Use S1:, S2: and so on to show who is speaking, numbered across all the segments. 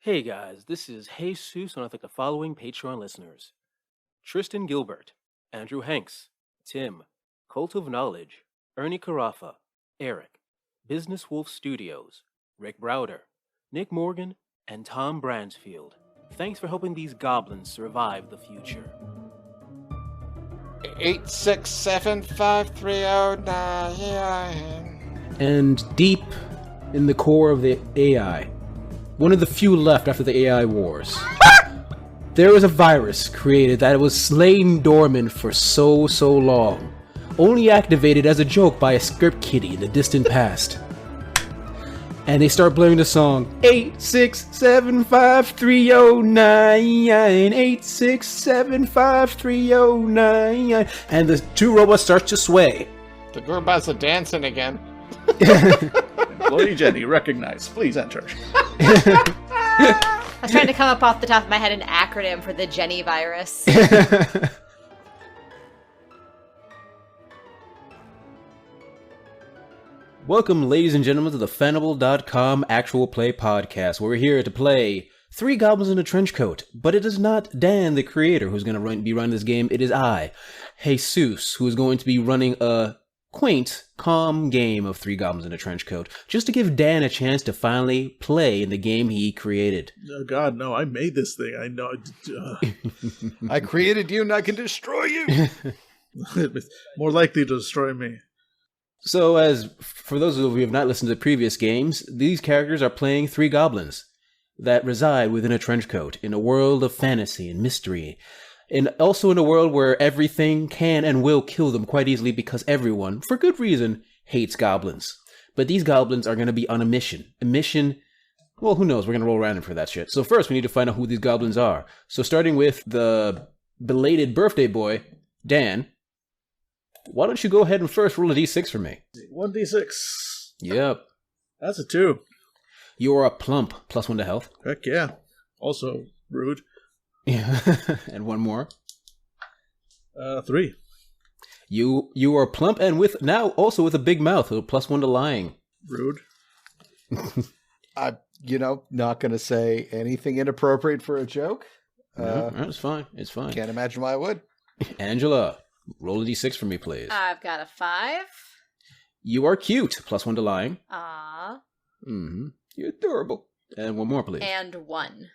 S1: Hey guys, this is Jesus, and I'd like the following Patreon listeners: Tristan Gilbert, Andrew Hanks, Tim, Cult of Knowledge, Ernie Carafa, Eric, Business Wolf Studios, Rick Browder, Nick Morgan, and Tom Bransfield. Thanks for helping these goblins survive the future.
S2: 8675309.
S3: And deep in the core of the AI, one of the few left after the AI wars, there was a virus created that was lain dormant for so long, only activated as a joke by a script kiddie in the distant past. And they start blaring the song 8675309, 8675309, and the two robots start to sway.
S2: The robots are dancing again.
S4: Employee Jenny, recognized. Please enter.
S5: I was trying to come up off the top of my head an acronym for the Jenny virus.
S3: Welcome, ladies and gentlemen, to the Fanable.com Actual Play Podcast, where we're here to play Three Goblins in a Trenchcoat. But it is not Dan, the creator, who's going to be running this game. It is I, Jesus, who is going to be running a quaint, calm game of Three Goblins in a Trenchcoat, just to give Dan a chance to finally play in the game he created.
S4: Oh God, no! I made this thing. I know.
S2: I created you and I can destroy you.
S4: More likely to destroy me.
S3: So, as for those of you who have not listened to previous games, these characters are playing three goblins that reside within a trenchcoat in a world of fantasy and mystery, and also in a world where everything can and will kill them quite easily because everyone, for good reason, hates goblins. But these goblins are going to be on a mission. A mission, well, who knows? We're going to roll random for that shit. So first, we need to find out who these goblins are. So starting with the belated birthday boy, Dan, why don't you go ahead and first roll a d6 for me?
S4: 1d6.
S3: Yep.
S4: That's a 2.
S3: You are a plump, +1 to health.
S4: Heck yeah. Also rude.
S3: Yeah. And one more.
S4: 3.
S3: You are plump and now also with a big mouth, so +1 to lying.
S4: Rude.
S2: I'm, not going to say anything inappropriate for a joke.
S3: No, it's fine. It's fine.
S2: Can't imagine why I would.
S3: Angela, roll a d6 for me, please.
S5: I've got a 5.
S3: You are cute, +1 to lying.
S5: Aww.
S3: Mm-hmm. You're adorable. And one more, please.
S5: And 1.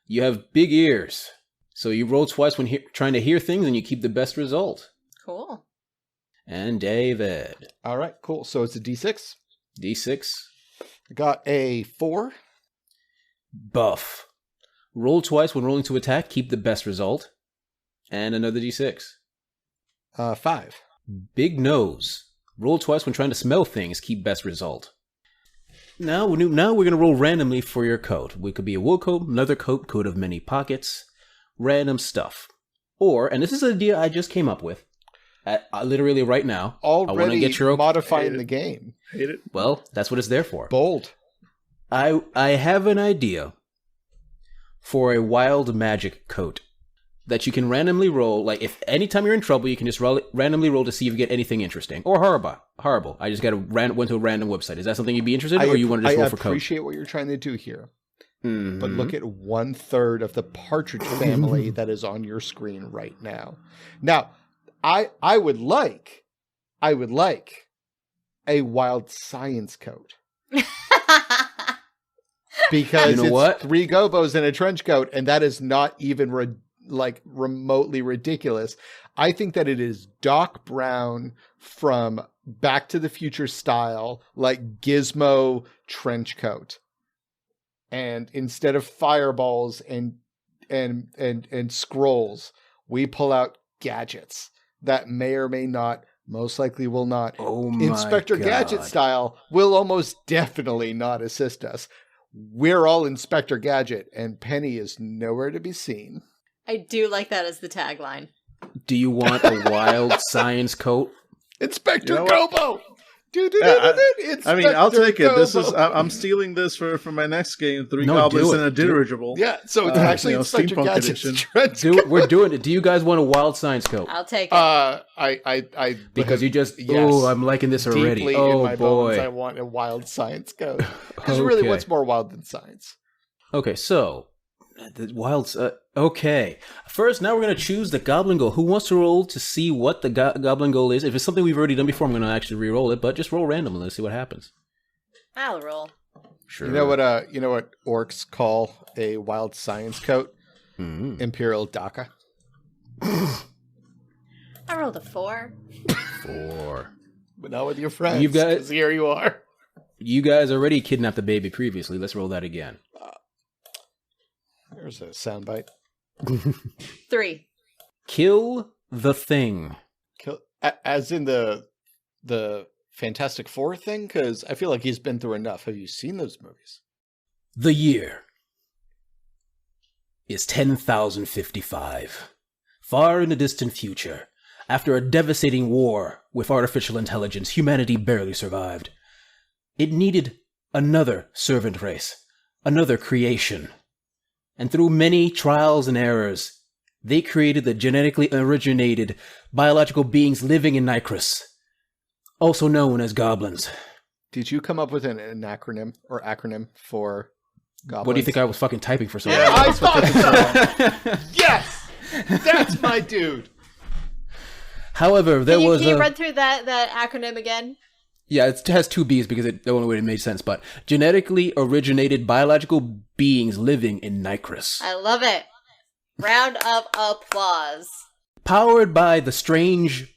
S3: You have big ears. So you roll twice when trying to hear things, and you keep the best result.
S5: Cool.
S3: And David.
S2: All right, cool. So it's a D6.
S3: D6.
S2: I got a 4.
S3: Buff. Roll twice when rolling to attack, keep the best result. And another D6.
S2: 5.
S3: Big nose. Roll twice when trying to smell things, keep best result. Now we're going to roll randomly for your coat. It could be a wool coat, another coat of many pockets, random stuff. Or, and this is an idea I just came up with, literally right now.
S2: Already
S3: I want to get your
S2: modifying the game.
S4: Hate it.
S3: Well, that's what it's there for.
S2: Bold.
S3: I have an idea for a wild magic coat that you can randomly roll. Like, if anytime you're in trouble, you can just randomly roll to see if you get anything interesting. Or horrible. I just went to a random website. Is that something you'd be interested in, or you want to just roll for coat?
S2: I appreciate what you're trying to do here.
S3: Mm-hmm.
S2: But look at 1/3 of the partridge family that is on your screen right now. Now, I would like a wild science coat. Because
S3: you know
S2: it's
S3: what?
S2: 3 gobos in a trench coat, and that is not even remotely ridiculous. I think that it is Doc Brown from Back to the Future style, like Gizmo trench coat. And instead of fireballs and scrolls, we pull out gadgets that may or may not, most likely will not.
S3: Oh my
S2: Inspector
S3: God.
S2: Gadget style will almost definitely not assist us. We're all Inspector Gadget, and Penny is nowhere to be seen.
S5: I do like that as the tagline.
S3: Do you want a wild science coat?
S2: Inspector
S4: You know what?
S2: Gobo!
S4: I'll take it. This is.
S2: Gobo.
S4: I'm stealing this for my next game. Three
S3: No,
S4: Goblins
S3: do
S4: and
S3: it.
S4: a dirigible.
S2: Yeah, so it's actually Inspector
S4: steampunk
S2: Gadget's
S4: edition.
S2: trench coat.
S3: We're doing it. Do you guys want a wild science coat?
S5: I'll take it.
S2: I
S3: Because you just,
S2: yes,
S3: I'm liking this already.
S2: deeply
S3: Oh
S2: in my bones, I
S3: boy.
S2: want a wild science coat. Because really,
S3: Okay.
S2: what's more wild than science?
S3: Okay, so the wilds. Okay, first now we're gonna choose the goblin goal. Who wants to roll to see what the goblin goal is? If it's something we've already done before, I'm gonna actually re-roll it. But just roll randomly. Let's see what happens.
S5: I'll roll.
S3: Sure.
S2: You know what orcs call a wild science coat? Imperial DACA.
S5: I rolled a 4.
S3: 4.
S2: But not with your friends.
S3: You guys-
S2: 'cause here you are.
S3: You guys already kidnapped the baby previously. Let's roll that again.
S2: There's a soundbite.
S5: 3.
S3: Kill the thing.
S2: As in the Fantastic Four thing? Because I feel like he's been through enough. Have you seen those movies?
S3: The year is 10,055. Far in the distant future, after a devastating war with artificial intelligence, humanity barely survived. It needed another servant race, another creation. And through many trials and errors, they created the genetically originated biological beings living in Necros, also known as goblins.
S2: Did you come up with an acronym for goblins?
S3: What do you think I was fucking typing for so long?
S2: Yeah, I thought so. Yes! That's my dude!
S3: However, there
S5: Can
S3: was
S5: you
S3: a...
S5: run through that acronym again?
S3: Yeah, it has 2 B's because the only way it made sense, but genetically originated biological beings living in Necros.
S5: I love it. Round of applause.
S3: Powered by the strange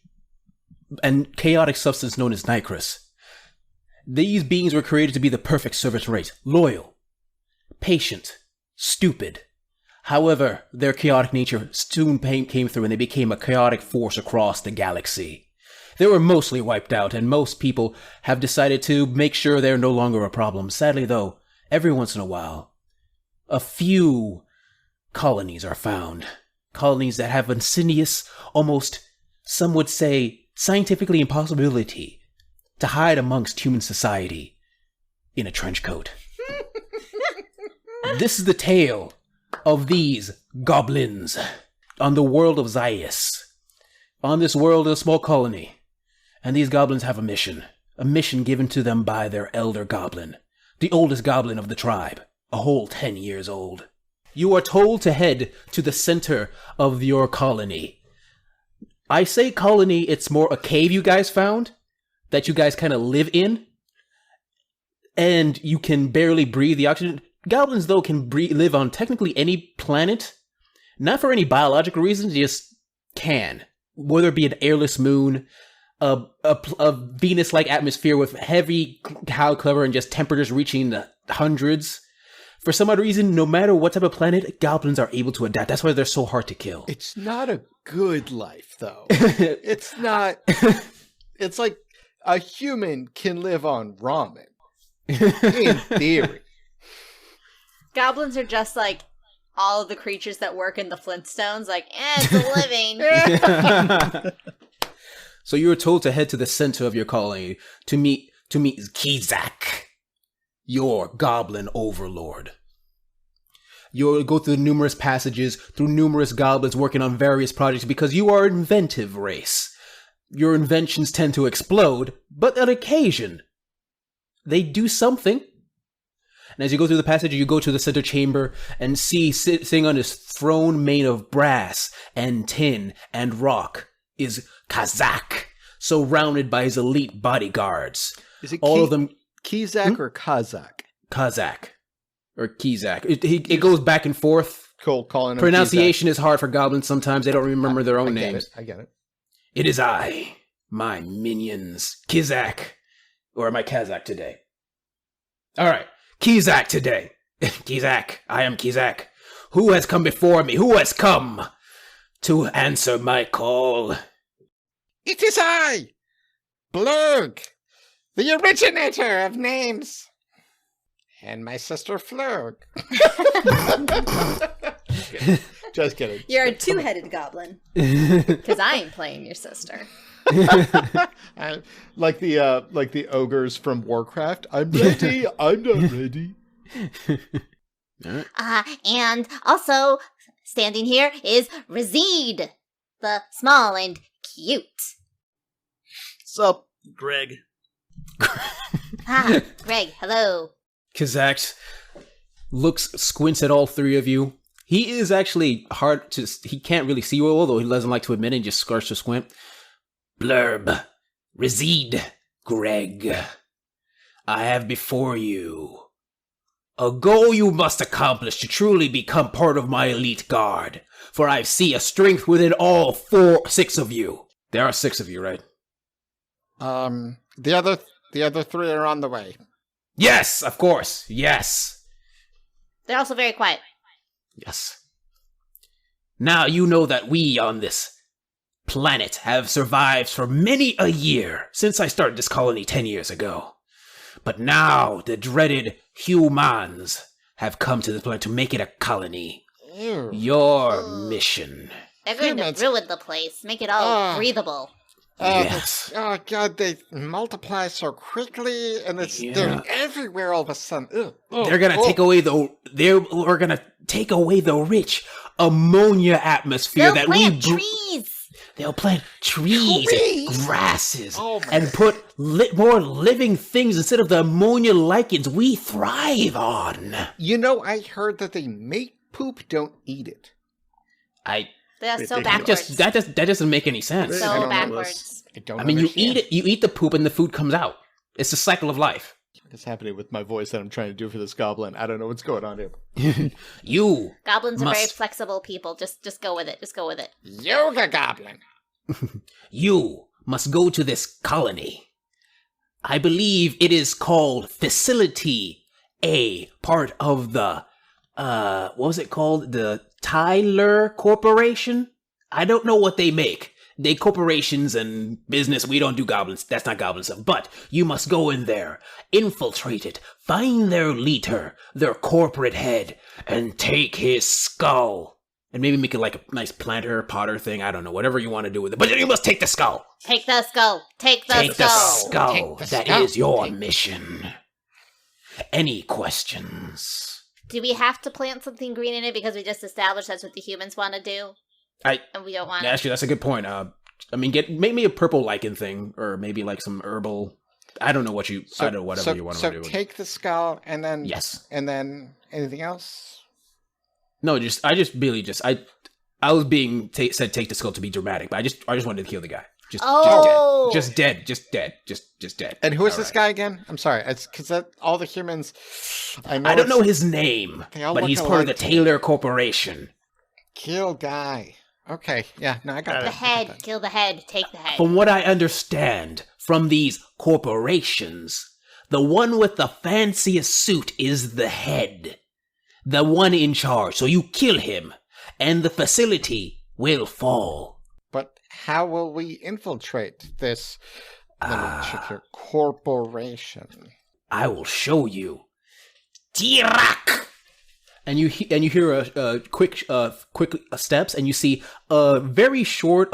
S3: and chaotic substance known as Necros. These beings were created to be the perfect servant race. Loyal, patient, stupid. However, their chaotic nature soon came through and they became a chaotic force across the galaxy. They were mostly wiped out, and most people have decided to make sure they're no longer a problem. Sadly, though, every once in a while, a few colonies are found. Colonies that have insidious, almost, some would say, scientifically impossibility to hide amongst human society in a trench coat. This is the tale of these goblins on the world of Zaius. On this world, a small colony. And these goblins have a mission given to them by their elder goblin, the oldest goblin of the tribe, a whole 10 years old. You are told to head to the center of your colony. I say colony, it's more a cave you guys found, that you guys kind of live in, and you can barely breathe the oxygen. Goblins, though, can live on technically any planet, not for any biological reasons, just can. Whether it be an airless moon, a Venus-like atmosphere with heavy cloud cover and just temperatures reaching the hundreds. For some odd reason, no matter what type of planet, goblins are able to adapt. That's why they're so hard to kill.
S2: It's not a good life, though. It's not. It's like a human can live on ramen. In theory.
S5: Goblins are just like all of the creatures that work in the Flintstones. Like, it's a living.
S3: So you were told to head to the center of your colony to meet Kizak, your goblin overlord. You'll go through numerous passages, through numerous goblins working on various projects because you are an inventive race. Your inventions tend to explode, but on occasion, they do something. And as you go through the passage, you go to the center chamber and see sitting on his throne made of brass and tin and rock is Kazak, surrounded by his elite bodyguards.
S2: Is it
S3: all of them?
S2: Kizak or Kazak?
S3: Kazak. Or Kizak. It goes back and forth.
S2: Cool, calling him
S3: Pronunciation is hard for goblins sometimes. They don't remember their own names.
S2: I get it.
S3: It is I, my minions, Kizak. Or am I Kazak today? All right, Kizak today. Kizak, I am Kizak. Who has come before me? Who has come to answer my call?
S2: It is I, Blurg, the originator of names. And my sister Flurg. Just kidding.
S5: You're a two-headed goblin. Because I ain't playing your sister.
S2: Like the ogres from Warcraft. I'm ready. I'm not ready.
S6: And also, standing here is Razid, the small and cute.
S4: Sup, Greg?
S6: Greg, hello.
S3: Kazak's squints at all three of you. He is actually he can't really see you, although he doesn't like to admit it, and just starts to squint. Blurb. Reside, Greg. I have before you a goal you must accomplish to truly become part of my elite guard, for I see a strength within all 6 of you. There are 6 of you, right?
S2: The other 3 are on the way.
S3: Yes, of course, yes.
S5: They're also very quiet.
S3: Yes. Now you know that we on this planet have survived for many a year since I started this colony 10 years ago. But now the dreaded humans have come to this planet to make it a colony.
S2: Ew.
S3: Your mission.
S6: They're going
S2: Humans.
S6: to ruin the place, make it all breathable.
S3: Yes.
S2: Oh god, they multiply so quickly, and they're everywhere all of a sudden.
S3: They're gonna take away we're gonna take away the rich ammonia atmosphere
S6: They'll
S3: that
S6: plant
S3: we
S6: trees.
S3: They'll plant trees and grasses
S2: Oh my
S3: and put more living things instead of the ammonia lichens we thrive on.
S2: You know, I heard that they make poop, don't eat it.
S5: That's so
S4: Ridiculous.
S5: backwards.
S3: That doesn't make any sense.
S2: I
S5: So
S2: don't know
S5: backwards.
S2: I
S3: I mean, you
S2: understand.
S3: eat the poop and the food comes out. It's the cycle of life.
S2: What's happening with my voice that I'm trying to do for this goblin? I don't know what's going on here.
S3: You
S6: Goblins are very
S3: must-
S6: flexible people. Just go with it. Just go with it.
S2: Yoga goblin.
S3: You must go to this colony. I believe it is called Facility A, part of the, what was it called? The Tyler Corporation? I don't know what they make. They corporations and business, we don't do goblins. That's not goblin stuff. But you must go in there, infiltrate it, find their leader, their corporate head, and take his skull. And maybe make it like a nice planter, potter thing. I don't know, whatever you want to do with it. But you must take the skull.
S6: Take the skull. Take the
S3: Take the
S6: skull.
S3: skull.
S2: Take the
S3: That
S2: skull.
S3: is your mission. Any questions?
S6: Do we have to plant something green in it because we just established that's what the humans want to do? And we don't want to.
S3: Actually, that's a good point. I mean, make me a purple lichen thing, or maybe like some herbal. I don't know what you. I don't know whatever you want to do.
S2: So take the skull, and then
S3: Yes.
S2: and then anything else.
S3: No, I was being said take the skull to be dramatic, but I just wanted to kill the guy.
S6: Oh.
S3: Just dead.
S2: And who is
S3: All
S2: this
S3: right.
S2: guy again? I'm sorry, it's because all the humans. I
S3: I don't know his name,
S2: They all
S3: but
S2: look
S3: he's part of the
S2: alike.
S3: Taylor Corporation.
S2: Kill guy. Okay, yeah, no, I got
S6: The
S2: that.
S6: head. Kill the head. Take the head.
S3: From what I understand from these corporations, the one with the fanciest suit is the head. The one in charge. So you kill him, and the facility will fall.
S2: But how will we infiltrate this? Let me check here. Corporation.
S3: I will show you. Tirak! And you hear a quick steps, and you see a very short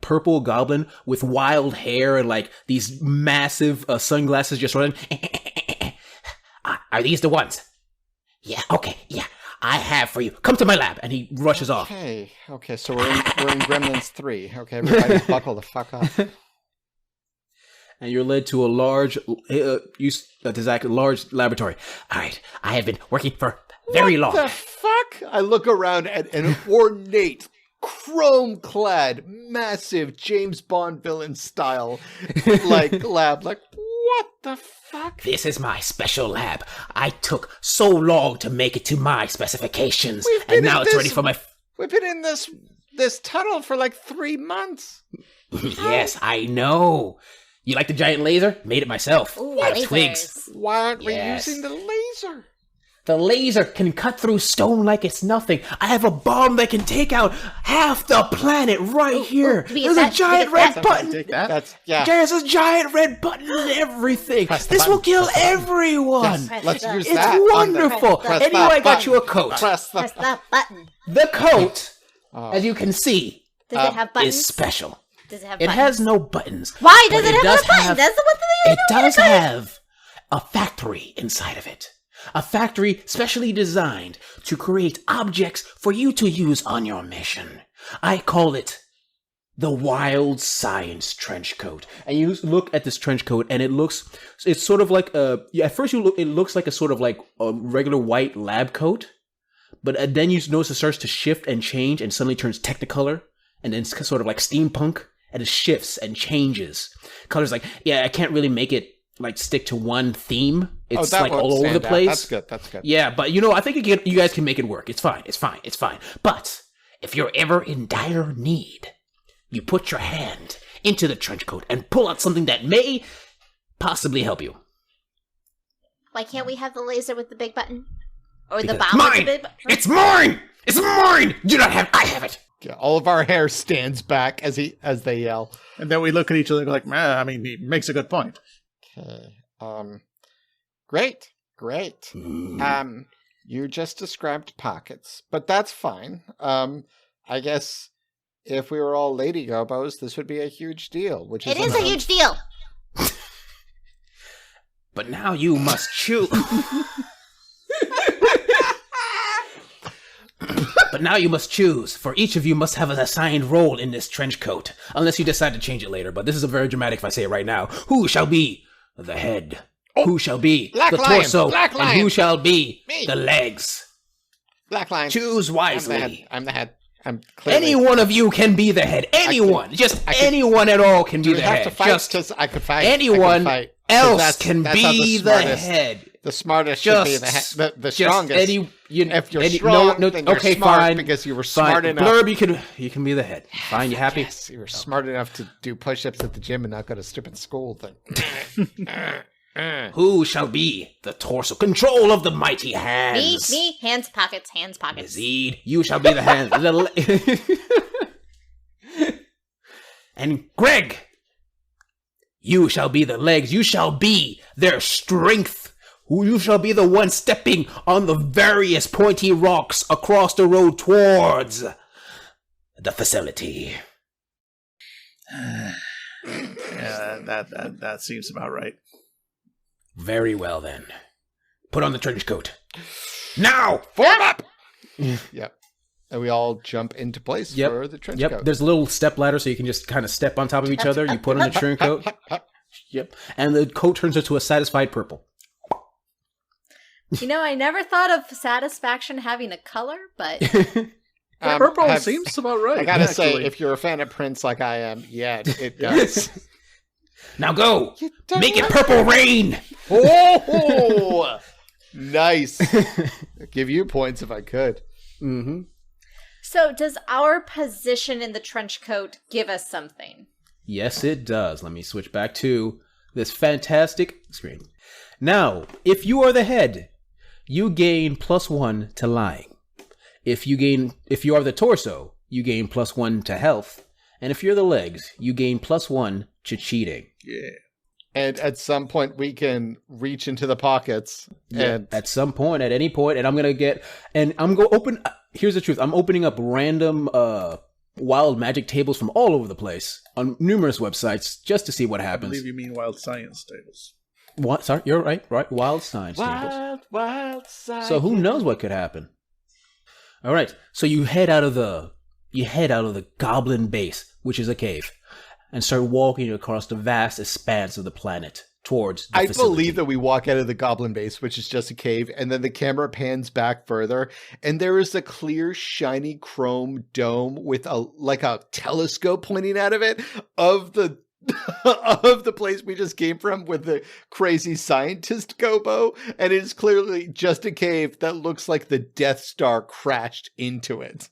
S3: purple goblin with wild hair and like these massive sunglasses just running. Are these the ones? Yeah. Okay. Yeah. I have for you. Come to my lab. And he rushes off.
S2: Okay, so we're in Gremlins 3. Okay, everybody buckle the fuck up.
S3: And you're led to a large laboratory. All right. I have been working for very long.
S2: What the fuck? I look around at an ornate, chrome-clad, massive James Bond villain style lab. Like, what the fuck?
S3: This is my special lab. I took so long to make it to my specifications,
S2: We've been
S3: and now
S2: in
S3: it's
S2: this-
S3: ready for my.
S2: We've been in this tunnel for like 3 months.
S3: Yes, I know. You like the giant laser? Made it myself.
S6: Ooh,
S3: Out of
S6: lasers.
S3: twigs.
S2: Why aren't
S3: Yes.
S2: we using the laser?
S3: The laser can cut through stone like it's nothing. I have a bomb that can take out half the planet right here.
S6: do we
S3: There's
S6: get
S3: a
S6: that?
S3: giant
S6: Do we get
S3: red
S6: that?
S3: button.
S4: Take that.
S2: That's yeah.
S3: There's a giant red button and everything.
S2: Press the
S3: This will
S2: button.
S3: kill
S2: Press the button.
S3: everyone.
S2: Yes, let's
S6: the-
S2: use
S3: It's
S2: that. on the-
S3: wonderful.
S2: Press
S3: Anyway,
S2: that
S3: I got
S2: button.
S3: you a coat.
S2: Press the.
S6: Press the button.
S3: The coat,
S2: Oh.
S3: as you can see,
S6: Does it have buttons?
S3: is special.
S6: Does it have
S3: It
S6: buttons?
S3: has no buttons.
S6: Why does
S3: but
S6: it have
S3: does
S6: no buttons? That's the one thing I
S3: It
S6: don't
S3: does
S6: understand.
S3: have a factory inside of it. A factory specially designed to create objects for you to use on your mission. I call it the wild science trench coat. And you look at this trench coat, and it's sort of like at first it looks like a sort of like a regular white lab coat, but then you notice it starts to shift and change, and suddenly turns Technicolor, and then it's sort of like steampunk, and it shifts and changes. Colors I can't really make it like stick to one theme. It's like all over the place.
S2: That's good.
S3: Yeah, but I think you guys can make it work. It's fine. But if you're ever in dire need, you put your hand into the trench coat and pull out something that may possibly help you.
S6: Why can't we have the laser with the big button? Or the
S3: Because
S6: bomb with the big button?
S3: It's mine! It's mine! I have it!
S2: Yeah, all of our hair stands back as they yell.
S4: And then we look at each other and go like, he makes a good point.
S2: Okay. Great. You just described pockets, but that's fine. I guess if we were all Lady Gobos, this would be a huge deal.
S6: It is a huge deal.
S3: But now you must choose. But now you must choose, for each of you must have an assigned role in this trench coat, unless you decide to change it later, but this is a very dramatic if I say it right now. Who shall be the head? Who shall be the torso? And who shall be the legs?
S2: Black Lion.
S3: Choose wisely.
S2: I'm the head. I'm clearly...
S3: Any one of you can be the head. Anyone. Anyone at all can be the head.
S2: Do we have to fight? Because I could fight.
S3: Anyone else can be the head.
S2: The smartest should be the head. The strongest. If you're strong, then you're
S3: okay,
S2: smart
S3: fine,
S2: because you were smart enough.
S3: Blurb, you can be the head. Fine, you happy?
S2: Yes, you were smart enough to do push-ups at the gym and not go to stupid school thing.
S3: Who shall be the torso? Control of the mighty hands.
S6: Me. Hands, pockets.
S3: Zed, you shall be the hands. And Greg, you shall be the legs. You shall be their strength. You shall be the one stepping on the various pointy rocks across the road towards the facility.
S4: Yeah, that seems about right.
S3: Very well, then. Put on the trench coat. Now!
S2: Form up! Yep. And we all jump into place for the trench coat.
S3: There's a little step ladder so you can just kind of step on top of each other. You put on the trench coat. Yep. And the coat turns into a satisfied purple.
S5: I never thought of satisfaction having a color, but...
S4: Purple seems about right.
S2: I gotta say, if you're a fan of Prince like I am, it does.
S3: Now go! Make it purple rain!
S2: Oh! Nice. I'd give you points if I could.
S3: Mm-hmm.
S5: So, does our position in the trench coat give us something?
S3: Yes, it does. Let me switch back to this fantastic screen. Now, if you are the head, you gain +1 to lying. If you are the torso, you gain +1 to health. And if you're the legs, you gain +1 to cheating.
S4: Yeah.
S2: And at some point, we can reach into the pockets. And
S3: at some point, at any point, and I'm going to open... Here's the truth. I'm opening up random wild magic tables from all over the place on numerous websites just to see what happens.
S4: I believe you mean wild science tables.
S3: What? Sorry, you're right. Wild science tables.
S2: Wild science.
S3: So who knows what could happen? All right. So you head out of the goblin base, which is a cave, and start walking across the vast expanse of the planet towards the facility.
S2: Believe that we walk out of the goblin base, which is just a cave, and then the camera pans back further, and there is a clear, shiny chrome dome with a telescope pointing out of it of the of the place we just came from with the crazy scientist Gobo, and it is clearly just a cave that looks like the Death Star crashed into it.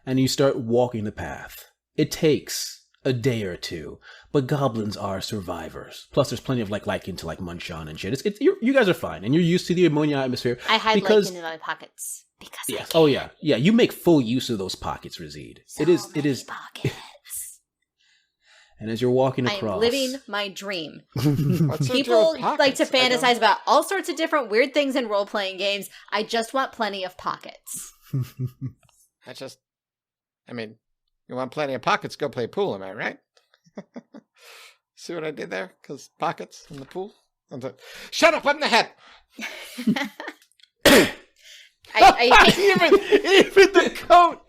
S3: And you start walking the path. It takes a day or two, but goblins are survivors. Plus, there's plenty of lichen to munch on and shit. You guys are fine, and you're used to the ammonia atmosphere.
S6: I hide lichen in my pockets because I can.
S3: Oh yeah. You make full use of those pockets, Razid. It is
S6: pockets.
S3: And as you're walking across,
S5: I'm living my dream.
S2: What's
S5: People like to fantasize about all sorts of different weird things in role-playing games. I just want plenty of pockets.
S2: You want plenty of pockets, go play pool, am I right? See what I did there? Because pockets in the pool? Shut up, I'm the head!
S5: I hate
S2: even the coat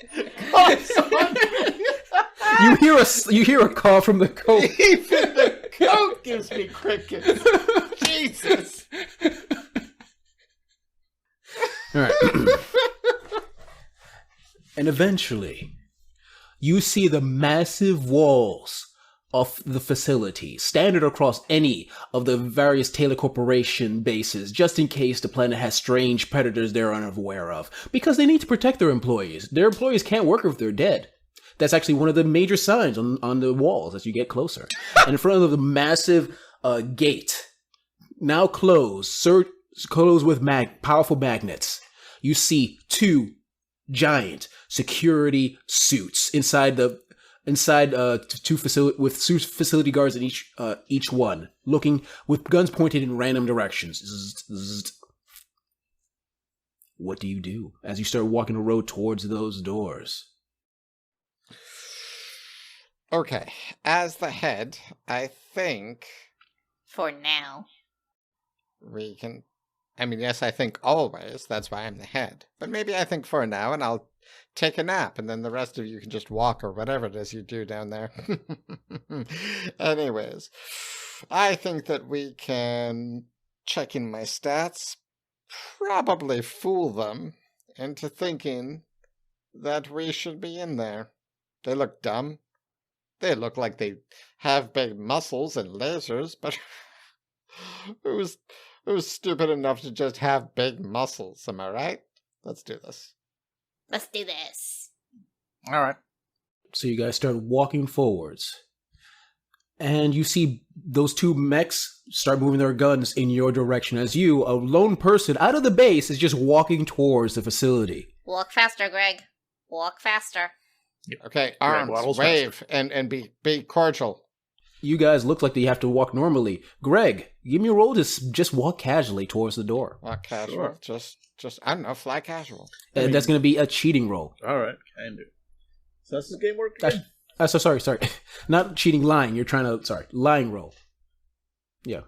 S2: comes on me.
S3: You hear a call from the coat.
S2: Even the coat gives me crickets. Jesus.
S3: All right. And eventually, you see the massive walls of the facility, standard across any of the various Taylor Corporation bases, just in case the planet has strange predators they're unaware of, because they need to protect their employees. Their employees can't work if they're dead. That's actually one of the major signs on the walls as you get closer. And in front of the massive gate, now closed with powerful magnets, you see two giant security suits inside two facility guards in each one, looking with guns pointed in random directions. Zzz. What do you do as you start walking the road towards those doors?
S2: Okay, as the head, I think
S6: For now.
S2: we can... I mean, yes, I think always. That's why I'm the head. But maybe I think for now, and I'll take a nap, and then the rest of you can just walk or whatever it is you do down there. Anyways, I think that we can check in my stats, probably fool them into thinking that we should be in there. They look dumb. They look like they have big muscles and lasers, but who's stupid enough to just have big muscles? Am I right? Let's do this.
S6: Let's do this.
S4: All right.
S3: So you guys start walking forwards, and you see those two mechs start moving their guns in your direction as you, a lone person out of the base, is just walking towards the facility.
S6: Walk faster, Greg. Walk faster.
S2: Okay,
S4: Greg
S2: arms,
S4: waddles
S2: wave, and be cordial.
S3: You guys look like you have to walk normally. Greg, give me a roll to just walk casually towards the door.
S2: Walk casual.
S4: Sure.
S2: Just I don't know, fly casual.
S3: And that's going to be a cheating roll.
S4: All right. Can do. So that's this game work again?
S3: Sorry. Not cheating, lying. You're trying to, lying roll. Yeah.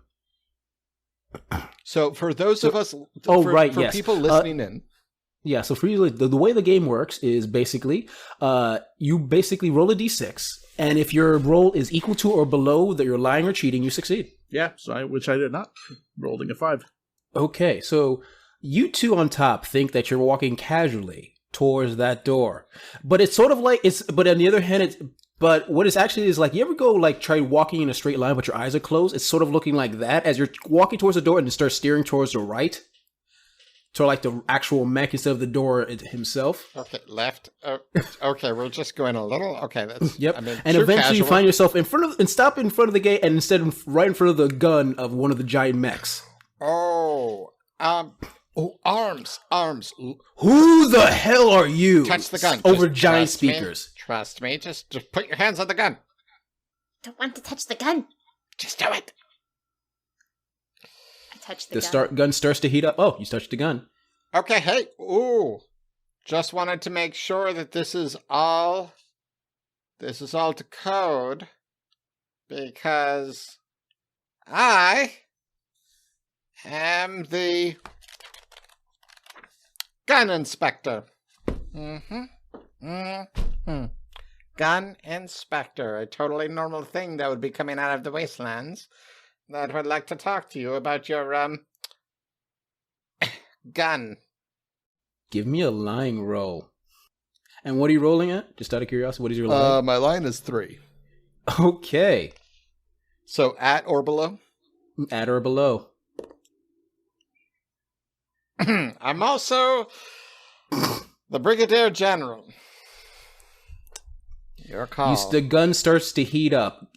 S2: So for those of us,
S3: yes.
S2: people listening in,
S3: Yeah, so for you, the way the game works is basically, you basically roll a d6, and if your roll is equal to or below that you're lying or cheating, you succeed.
S4: Yeah, which I did not. Rolling a 5.
S3: Okay, so you two on top think that you're walking casually towards that door, but it's sort of like but on the other hand, but what it's actually is like, you ever go try walking in a straight line, but your eyes are closed? It's sort of looking like that as you're walking towards the door and you start steering towards the right. To the actual mech instead of the door himself.
S2: Okay, left. Okay, we're just going a little. Okay, that's
S3: yep.
S2: I mean,
S3: and eventually you
S2: casual.
S3: find yourself stop in front of the gate, and instead right in front of the gun of one of the giant mechs.
S2: Arms.
S3: Who the hell are you?
S2: Touch the gun.
S3: Over
S2: Just
S3: giant
S2: trust me.
S3: speakers.
S2: Trust me. Just put your hands on the gun.
S6: Don't want to touch the gun.
S2: Just do it.
S6: I touched the gun.
S3: Gun starts to heat up. Oh, you touched the gun.
S2: Okay, hey. Ooh. Just wanted to make sure that this is all to code, because I am the gun inspector. Gun inspector, a totally normal thing that would be coming out of the wastelands, that would like to talk to you about your gun.
S3: Give me a lying roll. And what are you rolling at? Just out of curiosity, what is your line?
S2: My line is 3.
S3: Okay.
S2: So at or below?
S3: At or below.
S2: I'm also the Brigadier General. Your call.
S3: The gun starts to heat up.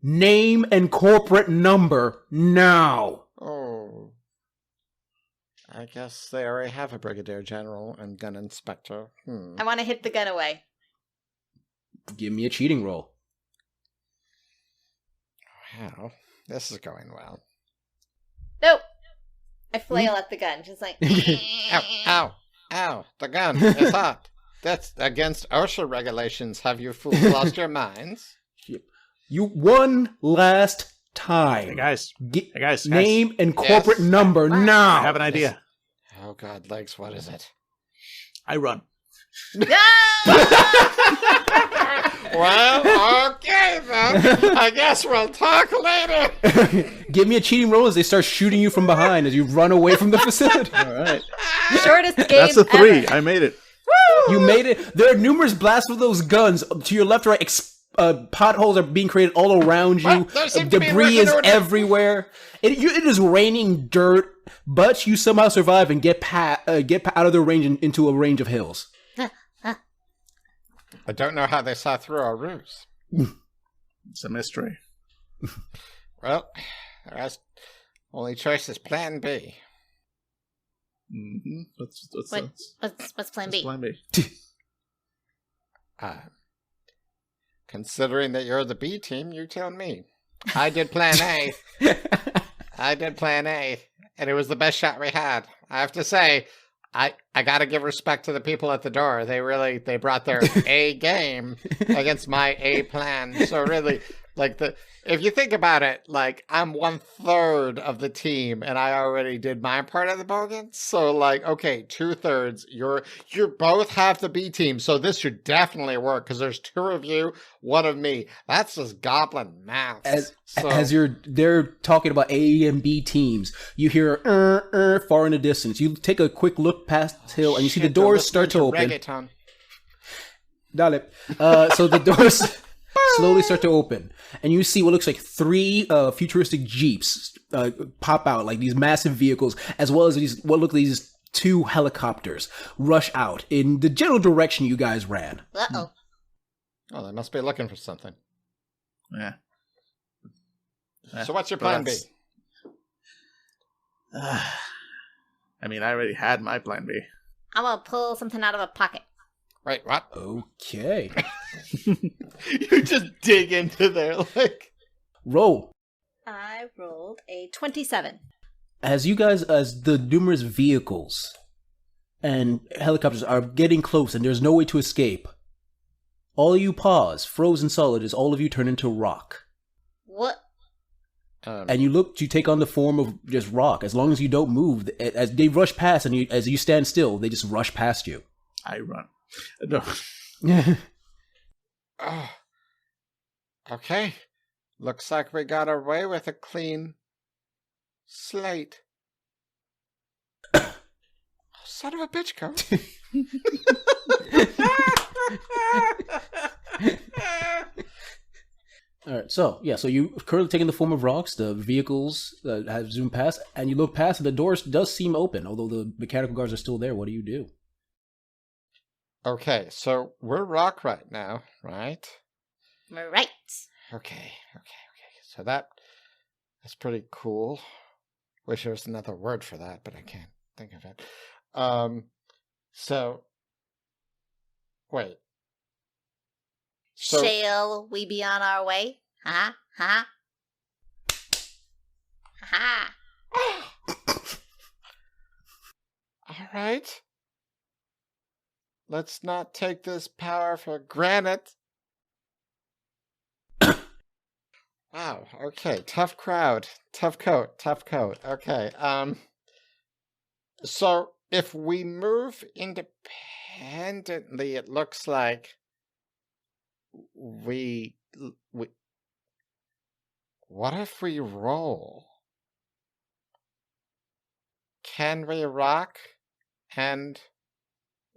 S3: Name and corporate number now.
S2: Oh. I guess they already have a Brigadier General and Gun Inspector.
S5: I want to hit the gun away.
S3: Give me a cheating roll.
S2: Wow. This is going well.
S5: Nope. I flail at the gun, just like...
S2: Ow. The gun is hot. That's against OSHA regulations. Have you fools lost your minds?
S3: You one last time.
S4: Hey guys.
S3: Name and corporate number now.
S4: I have an idea.
S2: Oh God, Legs, what is it?
S4: I run.
S2: Well, okay then. I guess we'll talk later.
S3: Give me a cheating roll as they start shooting you from behind as you run away from the facility.
S4: All right.
S5: Shortest game
S4: That's a 3.
S5: ever.
S4: I made it.
S3: You made it. There are numerous blasts with those guns. To your left, right, potholes are being created all around you.
S2: There seem to be
S3: Debris
S2: a
S3: is
S2: order.
S3: everywhere. It is raining dirt, but you somehow survive and get out of the range and into a range of hills.
S2: I don't know how they saw through our ruse.
S4: It's a mystery.
S2: Well, our only choice is Plan B.
S4: Mm-hmm.
S6: What's plan B?
S4: Plan B.
S2: Considering that you're the B team, you tell me. I did Plan A. And it was the best shot we had. I have to say, I got to give respect to the people at the door. They brought their A game against my A plan. So really, if you think about it, I'm 1/3 of the team, and I already did my part of the bogan. So okay, 2/3. You both have the B team, so this should definitely work because there's 2 of you, 1 of me. That's just goblin math.
S3: As they're talking about A and B teams, you hear far in the distance. You take a quick look past the hill, and you see the doors start to open.
S2: Reggaeton.
S3: Dale. So the doors slowly start to open, and you see what looks like 3 futuristic jeeps pop out, like these massive vehicles, as well as these 2 helicopters rush out in the general direction you guys ran.
S6: Uh-oh.
S2: Oh, they must be looking for something.
S4: Yeah.
S2: So what's your plan B?
S4: I mean, I already had my Plan B.
S6: I'm gonna pull something out of a pocket.
S2: Wait, what?
S3: Okay.
S2: You just dig into there
S3: Roll.
S5: I rolled a 27.
S3: As the numerous vehicles and helicopters are getting close and there's no way to escape, all you pause, frozen solid, as all of you turn into rock.
S6: What?
S3: And you take on the form of just rock. As long as you don't move, as they rush past and as you stand still, they just rush past you.
S4: I run. No.
S2: Oh. Okay. Looks like we got away with a clean slate. Son of a bitch, coat.
S3: All right, so you currently taking the form of rocks. The vehicles have zoomed past, and you look past, and the doors does seem open, although the mechanical guards are still there. What do you do?
S2: Okay, so we're rock right now, right?
S6: Right.
S2: Okay. So that's pretty cool. Wish there was another word for that, but I can't think of it. So wait. So,
S6: Shall we be on our way? Ha ha. Ha.
S2: all right. Let's not take this power for granted. Wow. Okay. Tough crowd. Tough coat. Okay. So if we move independently, it looks like we what if we roll? Can we rock and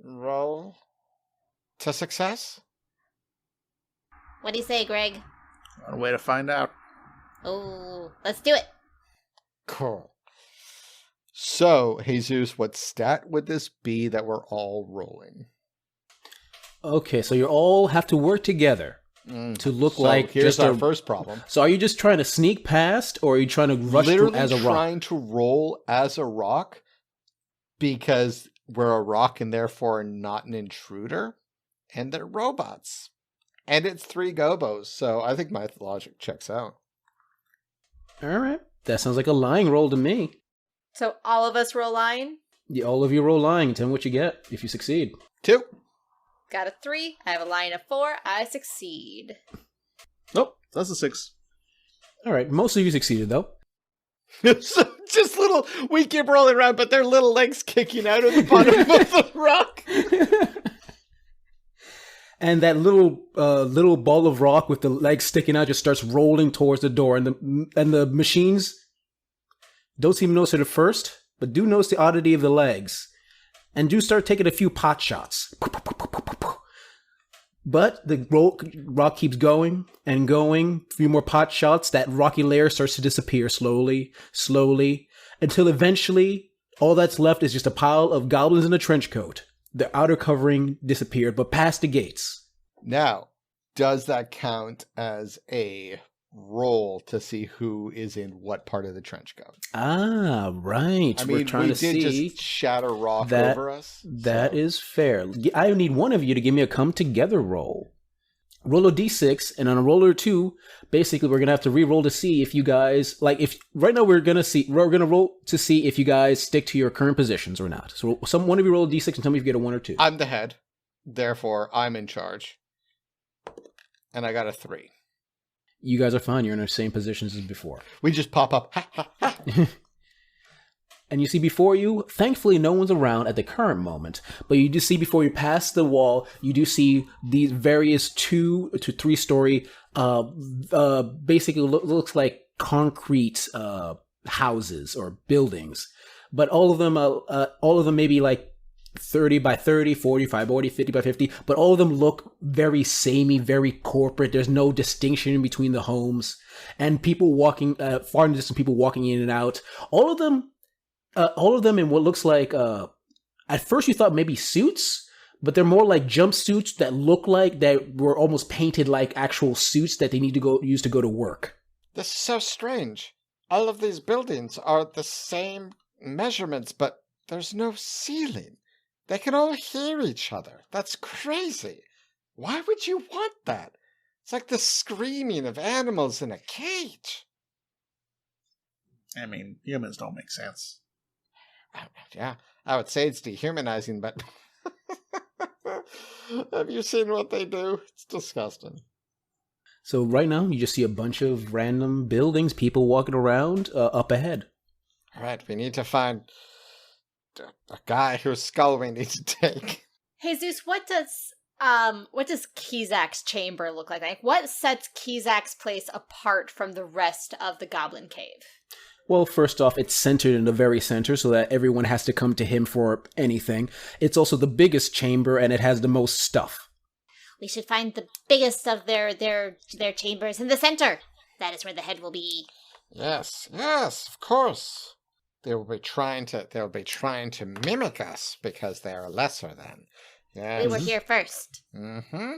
S2: roll to success?
S6: What do you say, Greg?
S4: A way to find out.
S6: Oh, let's do it.
S2: Cool. So, Jesus, what stat would this be that we're all rolling?
S3: Okay, so you all have to work together to look
S2: So
S3: like
S2: here's
S3: just
S2: our
S3: a
S2: first problem.
S3: So are you just trying to sneak past, or are you trying to rush through
S2: Literally
S3: as a rock?
S2: trying to roll as a rock because we're a rock and therefore not an intruder, and they're robots. And it's 3 gobos, so I think my logic checks out.
S3: All right, that sounds like a lying roll to me.
S5: So all of us roll lying.
S3: Yeah, all of you roll lying. Tell me what you get if you succeed.
S2: 2.
S5: Got a 3. I have a line of 4. I succeed.
S4: Nope, that's a 6.
S3: All right, most of you succeeded though.
S2: So just little, we keep rolling around, but their little legs kicking out of the bottom of the rock.
S3: And that little ball of rock with the legs sticking out just starts rolling towards the door, and the machines don't seem to notice it at first, but do notice the oddity of the legs, and do start taking a few pot shots. But the rock keeps going and going. A few more pot shots. That rocky layer starts to disappear slowly, until eventually all that's left is just a pile of goblins in a trench coat. The outer covering disappeared, but past the gates.
S2: Now, does that count as a roll to see who is in what part of the trench coat?
S3: Ah, right.
S2: I
S3: We're
S2: mean,
S3: trying
S2: we
S3: to
S2: did
S3: see.
S2: just shatter rock
S3: that-
S2: over us.
S3: That
S2: so-
S3: is fair. I need one of you to give me a come together roll. Roll a d6, and on a roller 2, basically we're gonna have to re-roll to see if you guys right now we're gonna roll to see if you guys stick to your current positions or not. So one of you roll a d6 and tell me if you get a 1 or 2.
S2: I'm the head, therefore I'm in charge, and I got a 3.
S3: You guys are fine. You're in the same positions as before.
S2: We just pop up. Ha, ha, ha.
S3: And you see before you, thankfully no one's around at the current moment, but you do see before you pass the wall, you do see these various 2 to 3 story, basically looks like concrete houses or buildings, but all of them maybe like 30 by 30, 45 by 40, 50 by 50, but all of them look very samey, very corporate. There's no distinction in between the homes, and people walking, far and distant people walking in and out. All of them in what looks like, at first you thought maybe suits, but they're more like jumpsuits that look like that were almost painted like actual suits that they need to use to go to work.
S2: This is so strange. All of these buildings are the same measurements, but there's no ceiling. They can all hear each other. That's crazy. Why would you want that? It's like the screaming of animals in a cage.
S4: I mean, humans don't make sense.
S2: Yeah, I would say it's dehumanizing, but have you seen what they do? It's disgusting.
S3: So right now you just see a bunch of random buildings, people walking around up ahead.
S2: All right, we need to find a guy whose skull we need to take.
S5: Jesus, what does Kizak's chamber look like? Like, what sets Kizak's place apart from the rest of the Goblin Cave?
S3: Well, first off, it's centered in the very center so that everyone has to come to him for anything. It's also the biggest chamber, and it has the most stuff.
S6: We should find the biggest of their chambers in the center. That is where the head will be.
S2: Yes, of course. They'll be trying to mimic us because they are lesser than. Yes.
S6: We were here first.
S2: Mm-hmm.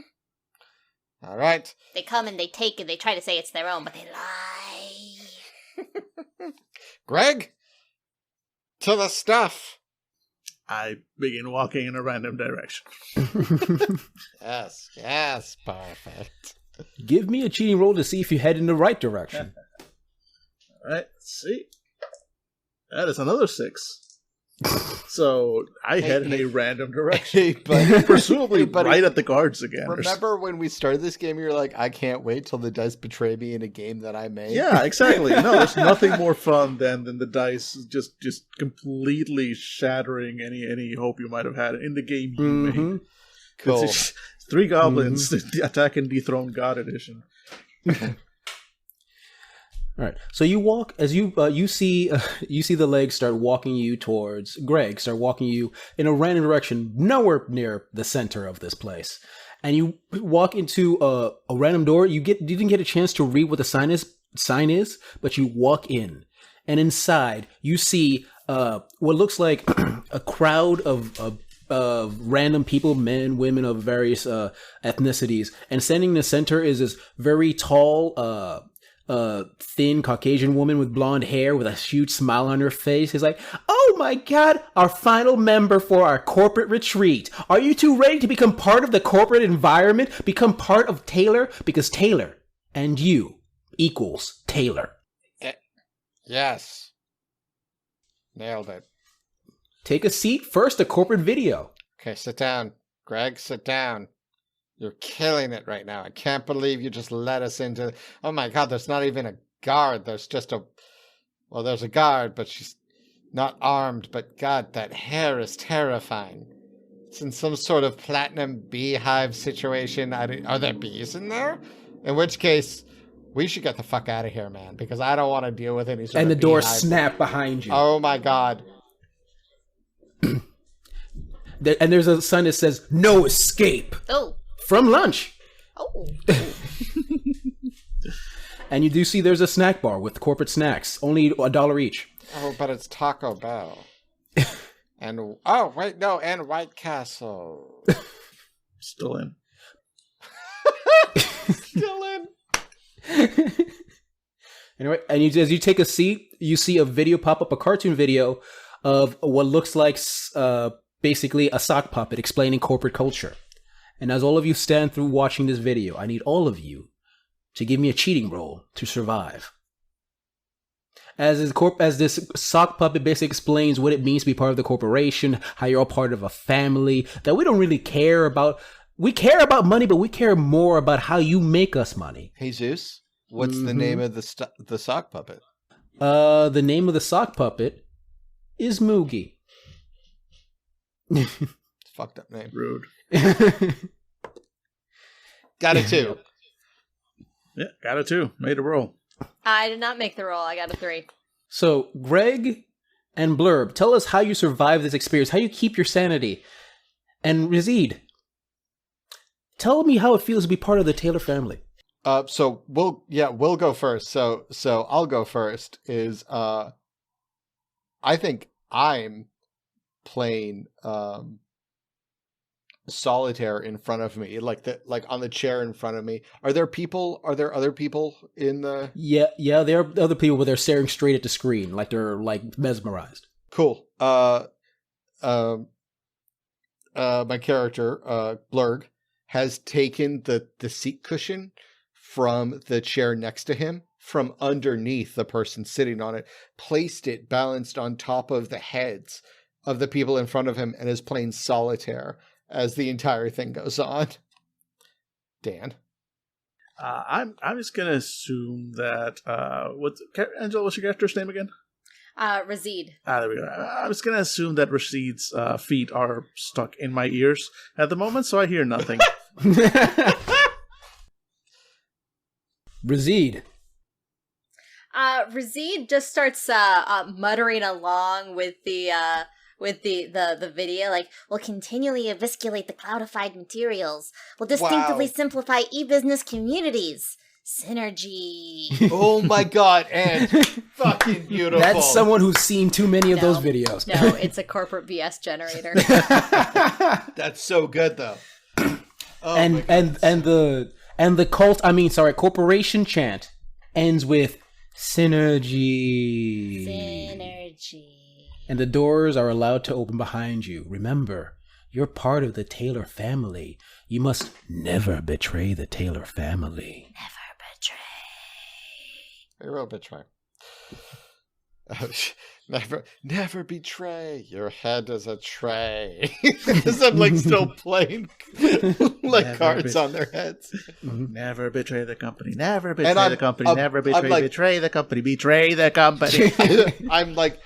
S2: All right.
S6: They come and they take and they try to say it's their own, but they lie.
S2: Greg, to the stuff.
S4: I begin walking in a random direction.
S2: Yes, perfect.
S3: Give me a cheating roll to see if you head in the right direction.
S4: All right, let's see. That is another 6. So I head in a random direction.
S2: Hey, buddy.
S4: Presumably
S2: Hey, buddy.
S4: right at the guards again.
S2: Remember when we started this game, you were like, I can't wait till the dice betray me in a game that I made?
S4: Yeah, exactly. No, there's nothing more fun than the dice just completely shattering any hope you might have had in the game you made.
S2: Cool.
S4: It's 3 goblins attack and dethrone God edition.
S3: All right. So you walk as you see the legs start walking you towards Greg. Start walking you in a random direction, nowhere near the center of this place. And you walk into a random door. You didn't get a chance to read what the sign is, but you walk in, and inside you see what looks like a crowd of random people, men, women of various ethnicities. And standing in the center is this very tall, thin Caucasian woman with blonde hair with a huge smile on her face. Is like, oh my God, our final member for our corporate retreat. Are you two ready to become part of the corporate environment? Become part of Taylor? Because Taylor and you equals Taylor.
S2: Yes. Nailed it.
S3: Take a seat. First, a corporate video.
S2: Okay, sit down. Greg, sit down. You're killing it right now. I can't believe you just let us into... Oh my God, there's not even a guard. There's just a... Well, there's a guard, but she's not armed. But God, that hair is terrifying. It's in some sort of platinum beehive situation. Are there bees in there? In which case, we should get the fuck out of here, man, because I don't want to deal with any sort of
S3: And the door
S2: beehive.
S3: snap behind you.
S2: Oh my god.
S3: And there's a sign that says, "No escape."
S5: Oh.
S3: From lunch.
S5: Oh.
S3: And you do see there's a snack bar with corporate snacks, only $1 each.
S2: Oh, but it's Taco Bell. And, oh, wait, no, and White Castle.
S4: Still in.
S2: Still in.
S3: Anyway, and as you take a seat, you see a video pop up, a cartoon video of what looks like basically a sock puppet explaining corporate culture. And as all of you stand through watching this video, I need all of you to give me a cheating roll to survive. As this sock puppet basically explains what it means to be part of the corporation, how you're all part of a family, that we don't really care about. We care about money, but we care more about how you make us money.
S2: Jesus, what's the name of the sock puppet?
S3: The name of the sock puppet is Moogie.
S2: Fucked up name.
S4: Rude.
S2: Got it too.
S4: Yeah, got it too. Made a roll.
S5: I did not make the roll. I got a 3.
S3: So, Greg and Blurb, tell us how you survive this experience, how you keep your sanity. And Razid, tell me how it feels to be part of the Taylor family.
S2: So we'll go first. So I'll go first. I think I'm playing solitaire in front of me, like on the chair in front of me. Are there other people in the?
S3: Yeah, there are other people, but they're staring straight at the screen, like they're like mesmerized.
S2: Cool. My character, Blurg, has taken the seat cushion from the chair next to him, from underneath the person sitting on it, placed it balanced on top of the heads of the people in front of him, and is playing solitaire as the entire thing goes on. Dan?
S4: I'm just gonna assume that Angela, what's your character's name again?
S5: Razid.
S4: There we go. I was gonna assume that Rashid's feet are stuck in my ears at the moment, so I hear nothing.
S3: Razid.
S5: Razid just starts muttering along with the video, like,
S6: We'll continually eviscerate the cloudified materials. We'll distinctively simplify e-business communities. Synergy.
S2: Oh my god, and fucking beautiful.
S3: That's someone who's seen too many of those videos.
S5: No, it's a corporate BS generator.
S2: That's so good though.
S3: Corporation chant ends with synergy.
S6: Synergy.
S3: And the doors are allowed to open behind you. Remember, you're part of the Taylor family. You must never betray the Taylor family.
S6: Never betray.
S2: We will betray. Never betray. Your head is a tray. Because I'm like still playing like cards on their heads.
S4: Never betray the company. Never betray the company. Never betray the company. Betray the company.
S2: I'm like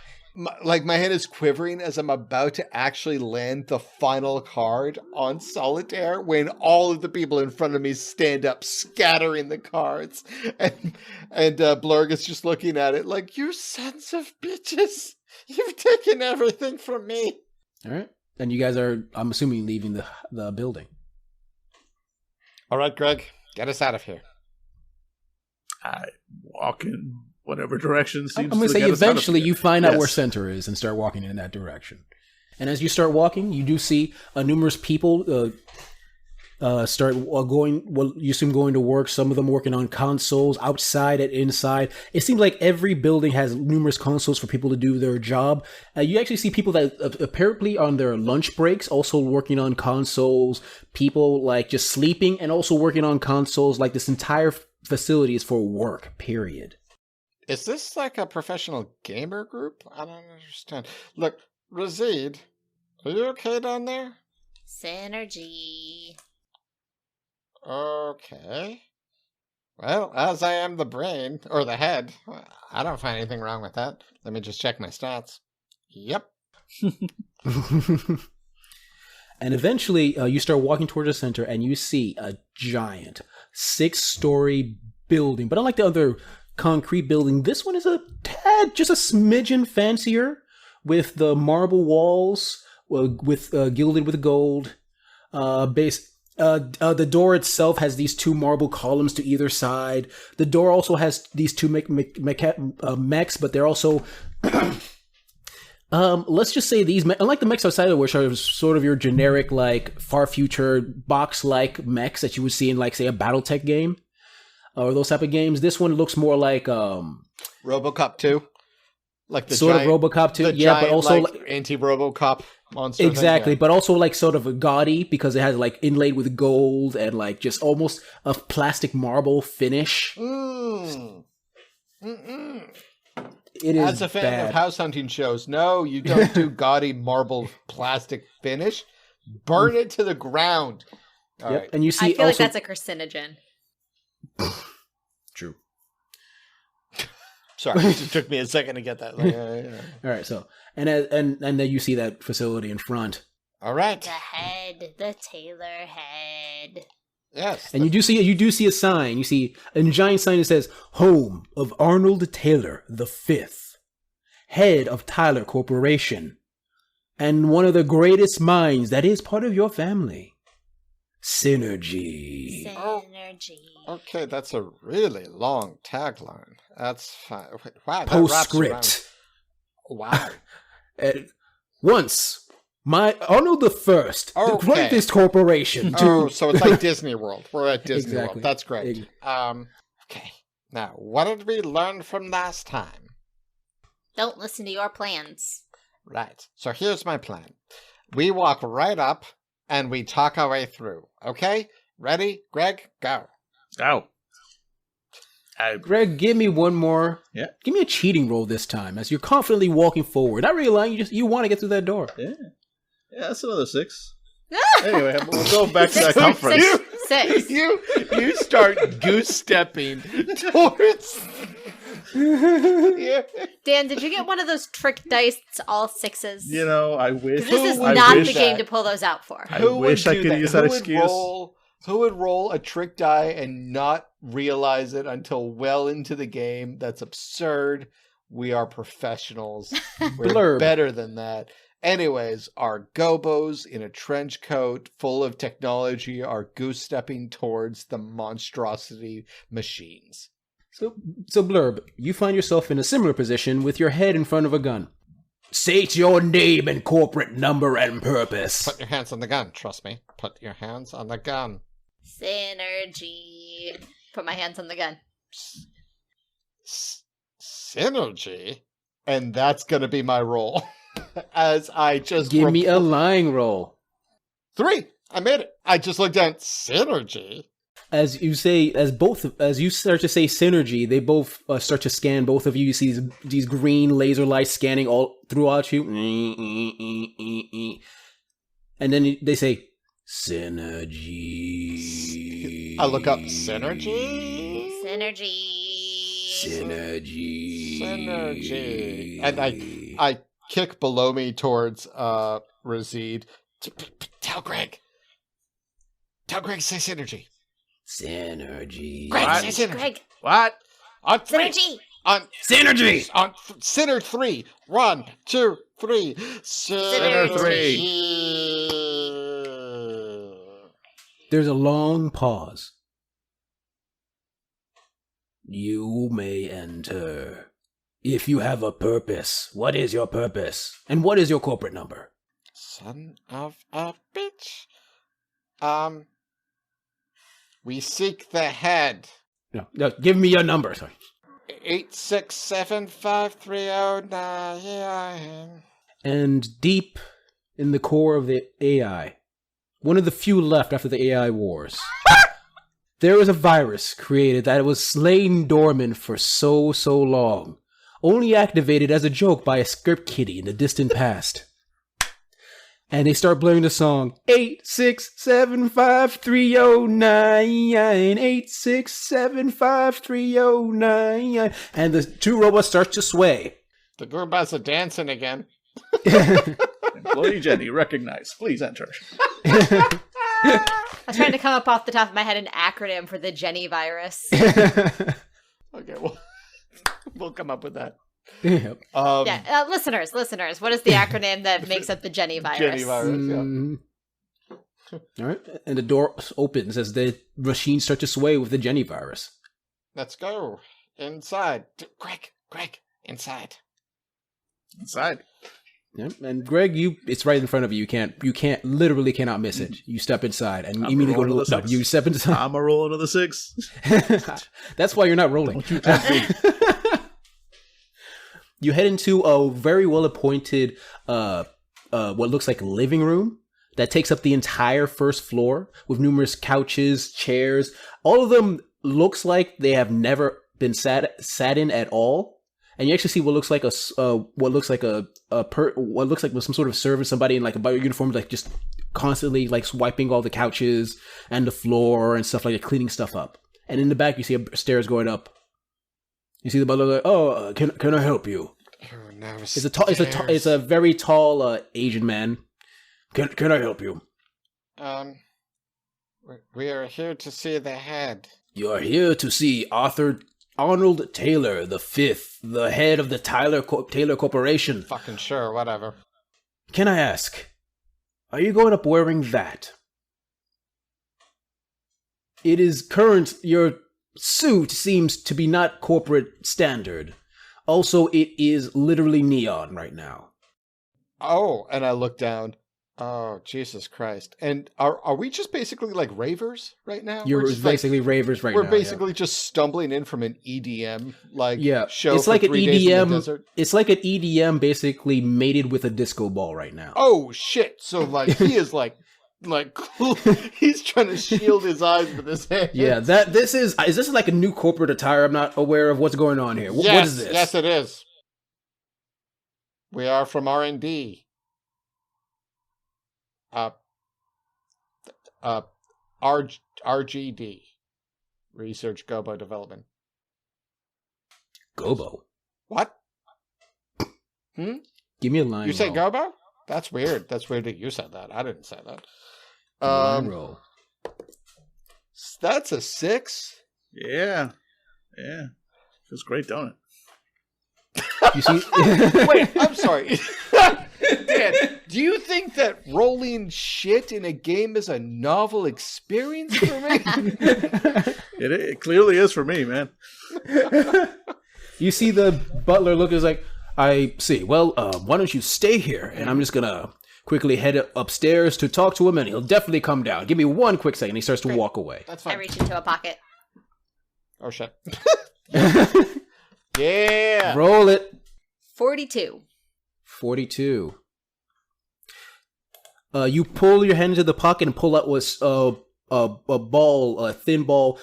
S2: my hand is quivering as I'm about to actually land the final card on solitaire when all of the people in front of me stand up, scattering the cards. And Blurg is just looking at it like, you sons of bitches, you've taken everything from me.
S3: All right. And you guys are, I'm assuming, leaving the building.
S2: All right, Greg, get us out of here.
S4: I walk in whatever direction seems
S3: I'm going to say eventually you find out
S4: Yes.
S3: where center is and start walking in that direction. And as you start walking, you do see numerous people start going, well, you assume going to work, some of them working on consoles outside and inside. It seems like every building has numerous consoles for people to do their job. You actually see people that apparently on their lunch breaks also working on consoles, people like just sleeping and also working on consoles. Like this entire facility is for work, period.
S2: Is this like a professional gamer group? I don't understand. Look, Razid, are you okay down there?
S6: Synergy.
S2: Okay. Well, as I am the brain, or the head, I don't find anything wrong with that. Let me just check my stats. Yep.
S3: And eventually, you start walking towards the center, and you see a giant 6-story building. But unlike the other concrete building, this one is a tad, just a smidgen fancier, with the marble walls, with gilded with gold. The door itself has these 2 marble columns to either side. The door also has these 2 mechs, but they're also let's just say these, unlike the mechs outside of which are sort of your generic, like, far future box-like mechs that you would see in, like, say, a BattleTech game or those type of games. This one looks more like
S2: RoboCop 2, like the
S3: sort
S2: giant,
S3: of RoboCop 2,
S2: yeah,
S3: but also
S2: like anti-RoboCop monster.
S3: Exactly,
S2: thing, yeah.
S3: but also like sort of a gaudy because it has like inlaid with gold and like just almost a plastic marble finish. It is
S2: As a fan
S3: bad.
S2: of house hunting shows, no, you don't do gaudy marble plastic finish. Burn it to the ground. All right.
S3: And you see,
S5: I feel
S3: also,
S5: like that's a carcinogen.
S3: True.
S2: Sorry, it just took me a second to get that. Like,
S3: All right, so and then you see that facility in front.
S2: All right.
S6: The head, the tailor head.
S2: Yes.
S3: And you do see a sign. You see a giant sign that says "Home of Arnold Taylor the Fifth, Head of Tyler Corporation, and one of the greatest minds that is part of your family. Synergy."
S6: Synergy.
S2: Okay, that's a really long tagline. That's fine. Wow. that
S3: Postscript.
S2: wraps around- Wow.
S3: Once, my Arnold the First, the
S2: Okay.
S3: greatest corporation.
S2: Oh, so it's like Disney World. We're at Disney
S3: Exactly.
S2: World. That's great. Okay. Now, what did we learn from last time?
S6: Don't listen to your plans.
S2: Right. So here's my plan. We walk right up and we talk our way through. Okay? Ready? Greg, go.
S4: Oh.
S3: Greg, give me one more.
S4: Yeah.
S3: Give me a cheating roll this time as you're confidently walking forward. Not really lying, you want to get through that door.
S4: Yeah. Yeah, that's another 6. Anyway, we'll go back to that conference.
S5: Six.
S2: You start goose stepping towards. Yeah.
S5: Dan, did you get one of those trick dice, all 6s?
S4: You know, I wish.
S5: 'Cause this is
S2: I
S5: not
S2: wish
S5: the game
S2: that-
S5: to pull those out for.
S4: I
S2: Who
S4: wish
S2: would
S4: I
S2: do
S4: could
S2: that?
S4: use that
S2: Who would
S4: excuse.
S2: Who would roll a trick die and not realize it until well into the game? That's absurd. We are professionals. We're
S3: Blurb.
S2: better than that. Anyways, our gobos in a trench coat full of technology are goose stepping towards the monstrosity machines.
S3: So Blurb, you find yourself in a similar position with your head in front of a gun. State your name and corporate number and purpose.
S2: Put your hands on the gun. Trust me. Put your hands on the gun.
S5: Synergy. Put my hands on the gun.
S2: Synergy? And that's going to be my roll. As I just...
S3: Give me a lying roll.
S2: 3! I made it. I just looked at synergy.
S3: As you start to say synergy, they both start to scan. Both of you, you see these green laser lights scanning all throughout you. And then they say, synergy.
S2: I look up synergy.
S6: Synergy.
S2: And I kick below me towards Razid. Tell Greg. Say synergy.
S3: Synergy.
S6: Greg,
S2: Say synergy.
S6: Greg.
S4: What?
S2: On 3.
S6: Synergy.
S2: On
S3: Synergy.
S2: On Sinner 3. 1, 2, 3.
S4: Sinner 3.
S3: There's a long pause. You may enter. If you have a purpose, what is your purpose? And what is your corporate number?
S2: Son of a bitch. We seek the head.
S3: No, give me your number. Sorry.
S2: 8675309.
S3: And deep in the core of the AI, one of the few left after the AI wars, there was a virus created that was slain dormant for so long, only activated as a joke by a script kiddie in the distant past. And they start blaring the song 8675309, 8675309, and the 2 robots start to sway.
S2: The group has a dancing again.
S4: Employee Jenny, recognized. Please enter.
S5: I was trying to come up off the top of my head an acronym for the Jenny virus.
S2: Okay, well, we'll come up with that.
S3: Yep.
S5: Listeners, what is the acronym that makes up the Jenny virus?
S2: Jenny virus, yeah.
S3: All right, and the door opens as the machines start to sway with the Jenny virus.
S2: Let's go inside. Greg, inside.
S4: Inside.
S3: Yep. And Greg, it's right in front of you. You literally cannot miss it. You step inside and
S4: I'm
S3: immediately go to
S4: rolling
S3: the
S4: the 6.
S3: You step inside.
S4: I'm a roll another 6.
S3: That's why you're not rolling.
S4: Don't you tempt me.
S3: You head into a very well appointed, what looks like a living room that takes up the entire first floor with numerous couches, chairs. All of them looks like they have never been sat in at all. And you actually see what looks like some sort of servant, somebody in like a bio uniform, like just constantly like wiping all the couches and the floor and stuff like that, cleaning stuff up. And in the back, you see stairs going up. You see the butler like, "Oh, can I help you?"
S2: Oh, no,
S3: It's a very tall Asian man. Can I help you?
S2: We are here to see the head.
S3: You are here to see Arnold Taylor the Fifth, the head of the Taylor Corporation.
S2: Fucking sure, whatever.
S3: Can I ask, are you going up wearing that? It is current. Your suit seems to be not corporate standard. Also, it is literally neon right now.
S2: Oh, and I look down. Oh, Jesus Christ. And are we just basically like ravers right now?
S3: You're
S2: We're just
S3: basically ravers right now.
S2: We're basically just stumbling in from an EDM show.
S3: It's
S2: for
S3: like an
S2: 3 days in the
S3: EDM.
S2: desert.
S3: It's like an EDM basically mated with a disco ball right now.
S2: Oh shit! So like he is like he's trying to shield his eyes with his hands.
S3: Yeah, is this like a new corporate attire? I'm not aware of what's going on here.
S2: Yes,
S3: what is this?
S2: Yes, it is. We are from R&D. RGD, Research Gobo Development.
S3: Gobo.
S2: What?
S3: Give me a line.
S2: You say
S3: roll.
S2: Gobo? That's weird. That's weird that you said that. I didn't say that.
S3: Give me a line roll.
S2: That's a 6.
S4: Yeah. Feels great, don't it?
S3: You see?
S2: Wait, I'm sorry. Dan, do you think that rolling shit in a game is a novel experience for me?
S4: It clearly is for me, man.
S3: You see the butler look is like, I see. Well, why don't you stay here? And I'm just gonna quickly head upstairs to talk to him, and he'll definitely come down. Give me one quick second. He starts to walk away.
S2: That's
S5: I
S2: fine.
S5: reach into a pocket.
S2: Oh shit. Yeah.
S3: Roll it.
S5: 42.
S3: 42. You pull your hand into the pocket and pull out a thin ball,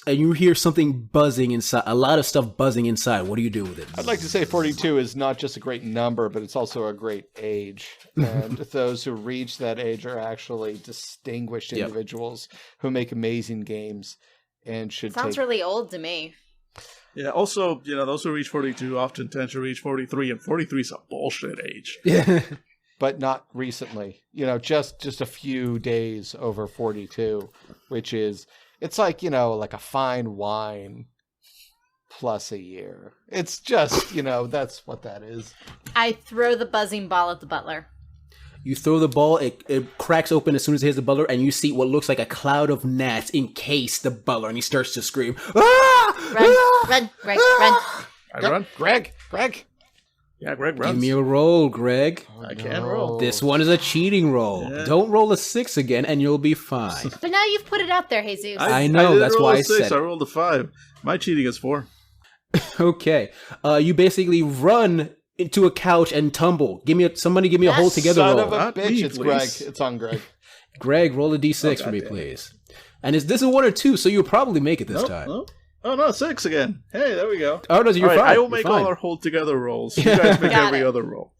S3: and you hear something buzzing inside. A lot of stuff buzzing inside. What do you do with it?
S2: I'd like to say 42 is not just a great number, but it's also a great age. And those who reach that age are actually distinguished individuals who make amazing games and should
S5: Sounds really old to me.
S4: Yeah, also, those who reach 42 often tend to reach 43, and 43 is a bullshit age.
S3: Yeah.
S2: But not recently. Just a few days over 42, which is, it's like, like a fine wine plus a year. It's just, that's what that is.
S5: I throw the buzzing ball at the butler.
S3: You throw the ball, it cracks open as soon as it hits the butler, and you see what looks like a cloud of gnats encase the butler, and he starts to scream, "Ah!
S5: Run, Greg, run.
S4: I run?
S2: Greg!
S4: Yeah, Greg runs.
S3: Give me a roll, Greg.
S4: I can roll.
S3: This one is a cheating roll.
S4: Yeah.
S3: Don't roll a 6 again, and you'll be fine.
S5: But now you've put it out there, Jesus.
S3: I know,
S4: didn't
S3: that's
S4: roll
S3: why
S4: a
S3: I
S4: 6,
S3: said
S4: I
S3: it.
S4: rolled a 5. My cheating is 4.
S3: Okay. You basically run into a couch and tumble. Somebody give me a hold together
S2: Son
S3: roll.
S2: of a
S4: Not
S2: bitch,
S4: me,
S2: it's
S4: please.
S2: Greg. It's on Greg.
S3: Greg, roll a d6 for me,
S4: goddamn.
S3: please. And this is a 1 or 2, so you'll probably make it this time.
S4: Oh, no, 6 again. Hey, there we go.
S3: Oh, no, you're
S4: All right,
S3: fine.
S4: I will
S3: You're
S4: make
S3: fine.
S4: all our hold together rolls. You guys make
S5: Got
S4: every
S5: it.
S4: other roll.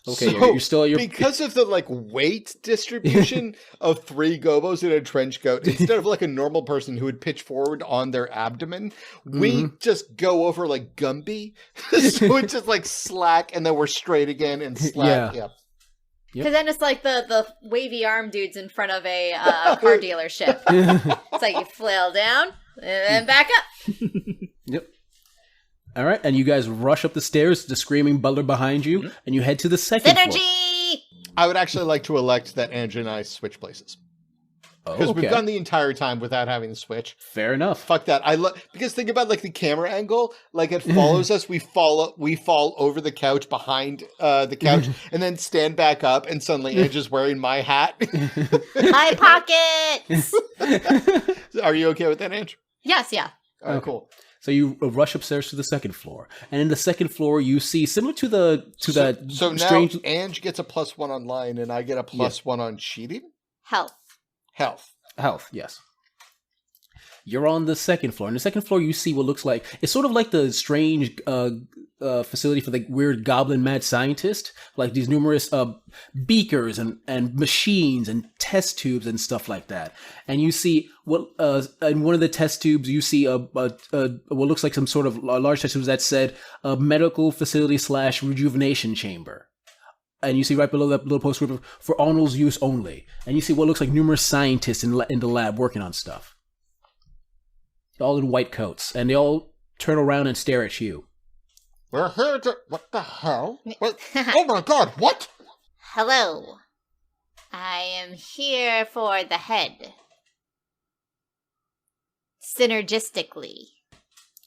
S3: Okay,
S2: So,
S3: you're still...
S2: because of the weight distribution of 3 gobos in a trench coat, instead of like a normal person who would pitch forward on their abdomen, we just go over like Gumby. So it's just like slack, and then we're straight again and slack.
S3: Yeah.
S2: Yeah.
S5: Because then it's like the wavy arm dudes in front of a car dealership. It's like you flail down and then back up.
S3: Yep. All right, and you guys rush up the stairs, the screaming butler behind you, and you head to the second floor.
S6: Synergy!
S2: I would actually like to elect that Andrew and I switch places. Because we've gone the entire time without having to switch.
S3: Fair enough.
S2: Fuck that. Because think about like the camera angle. Like it follows us. We fall over the couch behind the couch, and then stand back up, and suddenly Andrew's wearing my hat.
S6: My pockets!
S2: Are you okay with that, Andrew?
S5: Yes, yeah.
S2: All right, cool.
S3: So you rush upstairs to the second floor, and in the second floor you see similar to that
S2: So now
S3: strange.
S2: Ange gets a +1 online, and I get a +1 on cheating.
S5: Health.
S3: Health, yes. You're on the second floor. On the second floor, you see what looks like... It's sort of like the strange facility for the weird goblin mad scientist. Like these numerous beakers and machines and test tubes and stuff like that. And you see... in one of the test tubes, you see what looks like some sort of large test tubes that said medical facility / rejuvenation chamber. And you see right below that little postscript for Arnold's use only. And you see what looks like numerous scientists in the lab working on stuff. All in white coats. And they all turn around and stare at you.
S2: We're here to... What the hell? What? Oh my god, what?
S6: Hello. I am here for the head. Synergistically.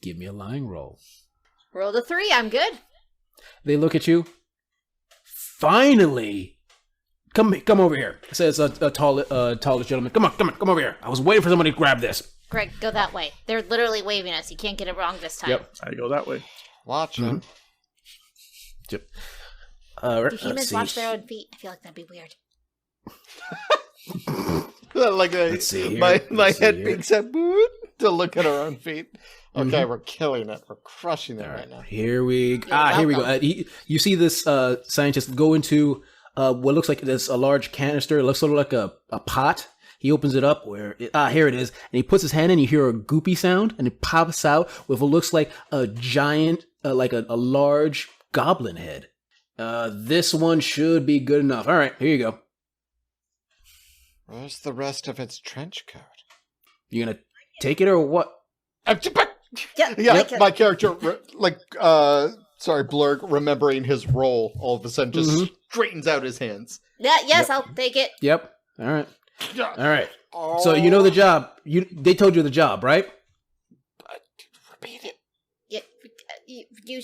S3: Give me a lying roll.
S5: Roll the 3, I'm good.
S3: They look at you. Finally! Come over here, says a tallest gentleman. Come on, over here. I was waiting for somebody to grab this.
S6: Greg, go that way. They're literally waving us. You can't get it wrong this time.
S3: Yep.
S4: I go that way.
S2: Watch him.
S3: Yep.
S6: Do humans watch their own feet? I feel like that'd be weird.
S2: Like
S3: Let's see here.
S2: my head peeks at Boot to look at our own feet. Okay, we're killing it. We're crushing it right now.
S3: Here we go. You see this scientist go into what looks like a large canister. It looks sort of like a pot. He opens it up here it is. And he puts his hand in, you hear a goopy sound, and it pops out with what looks like a giant, like a large goblin head. This one should be good enough. All right, here you go.
S2: Where's the rest of its trench coat?
S3: You gonna take it or what?
S2: Yeah, my character, Blurg, remembering his role, all of a sudden just straightens out his hands.
S6: Yeah, yes, I'll take it.
S3: Yep. All right. Oh. So you know the job. They told you the job, right?
S2: Repeat it.
S6: Yeah, you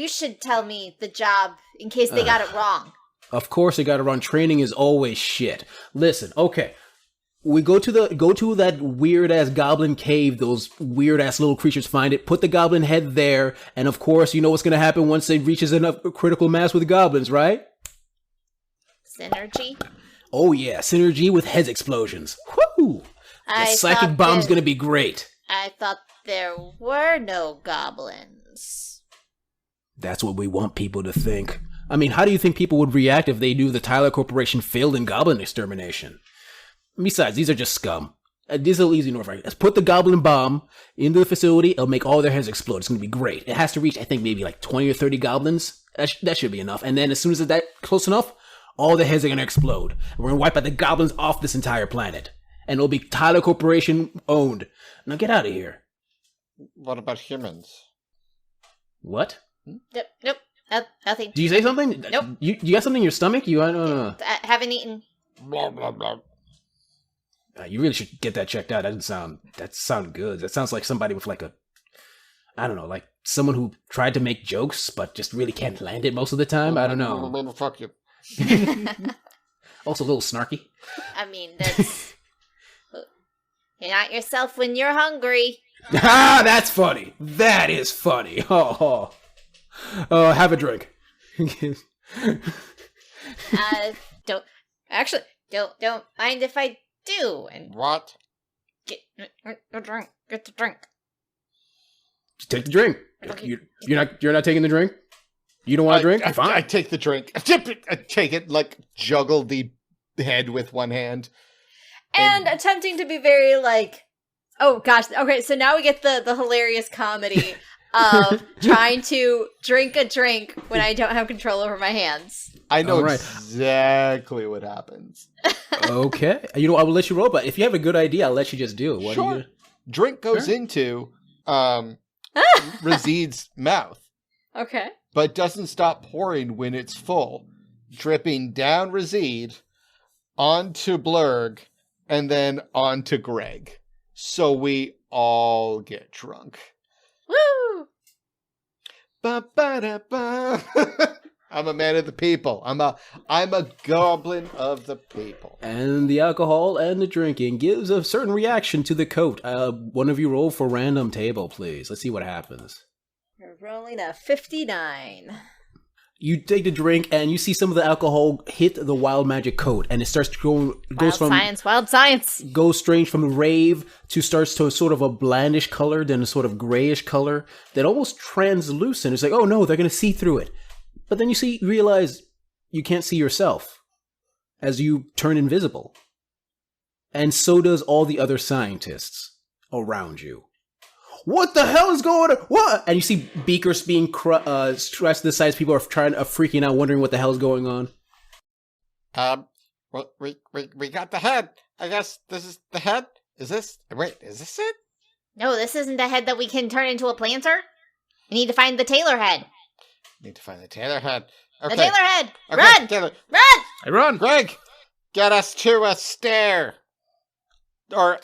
S6: should tell me the job in case they got it wrong.
S3: Of course they got it wrong. Training is always shit. Listen, okay. We go to that weird ass goblin cave. Those weird ass little creatures find it. Put the goblin head there, and of course, you know what's gonna happen once it reaches enough critical mass with goblins, right?
S6: Synergy.
S3: Oh yeah, synergy with heads explosions. Woo! The psychic bomb's gonna be great.
S6: I thought there were no goblins.
S3: That's what we want people to think. I mean, how do you think people would react if they knew the Tyler Corporation failed in goblin extermination? Besides, these are just scum. This is a little easy enough, right? Let's put the goblin bomb into the facility. It'll make all their heads explode. It's going to be great. It has to reach, I think, maybe like 20 or 30 goblins. That should be enough. And then as soon as it's close enough, all the heads are going to explode. And we're going to wipe out the goblins off this entire planet. And it'll be Tyler Corporation owned. Now get out of here.
S2: What about humans?
S3: What?
S6: Nope. Nothing.
S3: Do you say something?
S6: Nope.
S3: You got something in your stomach? I don't know.
S6: I haven't eaten.
S2: Blah, blah, blah.
S3: You really should get that checked out. That sound good. That sounds like somebody with like like someone who tried to make jokes but just really can't land it most of the time. I don't know.
S2: Fuck you.
S3: Also a little snarky.
S6: I mean, that's... You're not yourself when you're hungry.
S3: Ah, that's funny. That is funny. Oh, have a drink.
S6: Don't mind if I do. And
S2: what?
S6: Get the drink. Get the drink.
S3: Just take the drink. You're not taking the drink. You don't want to drink? Fine.
S2: I take the drink. I take it, like juggle the head with one hand,
S5: and attempting to be very like, oh gosh, okay. So now we get the hilarious comedy of trying to drink a drink when I don't have control over my hands.
S2: I know
S3: Alright.
S2: exactly what happens.
S3: Okay. I will let you roll, but if you have a good idea, I'll let you just do it. What
S2: Sure.
S3: do you...
S2: Drink goes into Reside's mouth,
S5: Okay.
S2: but doesn't stop pouring when it's full, dripping down Reside, onto Blurg, and then onto Greg. So we all get drunk.
S5: Woo!
S2: Ba-ba-da-ba. I'm a man of the people. I'm a goblin of the people.
S3: And the alcohol and the drinking gives a certain reaction to the coat. One of you roll for random table, please. Let's see what happens.
S5: We're rolling a 59.
S3: You take the drink and you see some of the alcohol hit the wild magic coat, and it starts to
S5: Wild science.
S3: goes strange from rave to starts to sort of a blandish color, then a sort of grayish color, then almost translucent. It's like, oh no, they're gonna see through it. But then you realize you can't see yourself as you turn invisible. And so does all the other scientists around you. What the hell is going on? What? And you see beakers being stressed to the sides. People are freaking out, wondering what the hell is going on.
S2: Well, we got the head. I guess this is the head. Is this it?
S6: No, this isn't the head that we can turn into a planter. We need to find the Taylor head.
S2: Need to find the Taylor head. Okay.
S6: The Taylor head!
S2: Okay,
S6: Run!
S2: Taylor.
S6: Run!
S4: I run.
S2: Greg, get us to a stair. Or,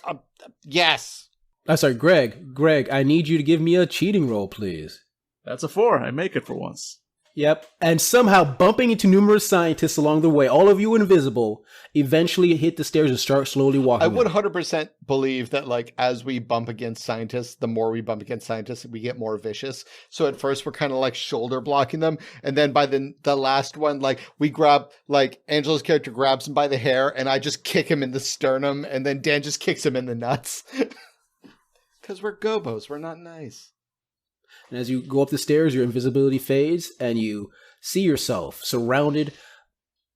S2: yes.
S3: Sorry, Greg. Greg, I need you to give me a cheating roll, please.
S4: That's a 4. I make it for once.
S3: Yep. And somehow bumping into numerous scientists along the way, all of you invisible, eventually hit the stairs and start slowly walking.
S2: I would
S3: up.
S2: 100% believe that, like, as we bump against scientists, the more we bump against scientists, we get more vicious. So at first we're kind of like shoulder blocking them. And then by the last one, like, we grab, like, Angela's character grabs him by the hair and I just kick him in the sternum. And then Dan just kicks him in the nuts. Because we're gobos. We're not nice.
S3: And as you go up the stairs, your invisibility fades, and you see yourself surrounded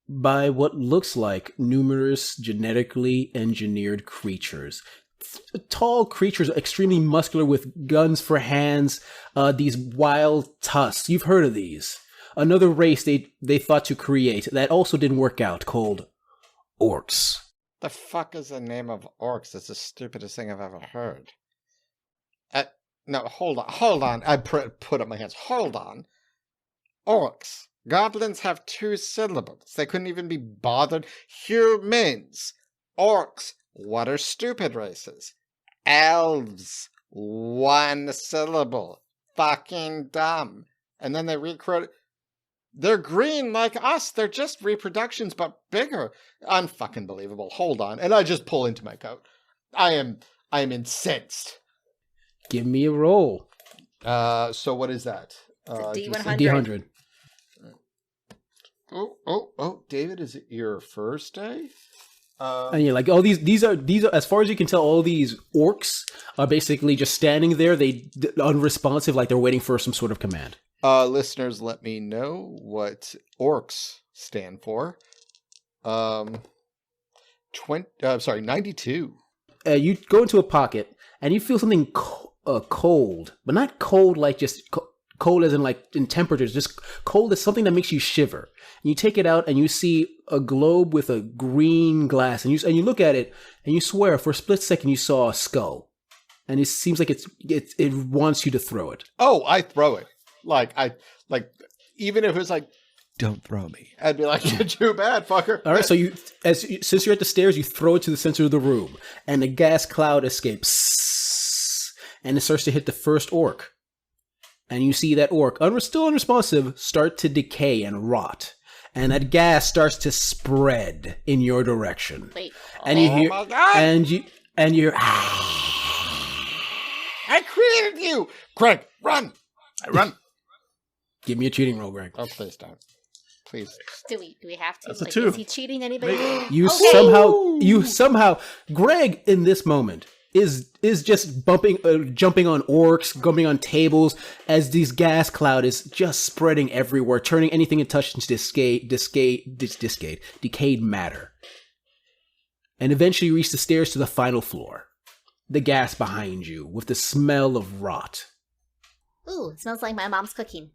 S3: by what looks like numerous genetically engineered creatures. Tall creatures, extremely muscular with guns for hands, these wild tusks. You've heard of these. Another race they thought to create that also didn't work out, called orcs.
S2: The fuck is the name of orcs? That's the stupidest thing I've ever heard. No, hold on. I put up my hands. Hold on. Orcs. Goblins have 2 syllables. They couldn't even be bothered. Humans. Orcs. What are stupid races? Elves. 1 syllable. Fucking dumb. And then they recreate. They're green like us. They're just reproductions, but bigger. Unfucking believable. Hold on. And I just pull into my coat. I am incensed.
S3: Give me a roll.
S2: So what is that?
S5: D100.
S3: D100.
S2: Oh, David, is it your first day?
S3: And you're like, oh, these are, as far as you can tell, all these orcs are basically just standing there. They unresponsive, like they're waiting for some sort of command.
S2: Listeners, let me know what orcs stand for. 92.
S3: You go into a pocket and you feel something cold, but not cold like just cold as in like in temperatures, just cold as something that makes you shiver. And you take it out and you see a globe with a green glass, and you look at it and you swear for a split second you saw a skull, and it seems like it wants you to throw it.
S2: Oh, I throw it. Even if it was like, don't throw me, I'd be like, you're too bad, fucker.
S3: All right, so since you're at the stairs, you throw it to the center of the room, and a gas cloud escapes, and it starts to hit the first orc. And you see that orc, still unresponsive, start to decay and rot. And that gas starts to spread in your direction.
S5: Wait.
S3: And you hear,
S2: my God.
S3: and you're,
S2: I created you, Greg. Run. I run.
S3: Give me a cheating roll, Greg.
S2: Oh, please don't. Please.
S6: Do we have to?
S4: That's a 2.
S6: Is he cheating anybody?
S3: You somehow, Greg in this moment is just jumping on orcs, jumping on tables as this gas cloud is just spreading everywhere, turning anything it touches into decayed matter. And eventually you reach the stairs to the final floor. The gas behind you with the smell of rot.
S6: Ooh, it smells like my mom's cooking.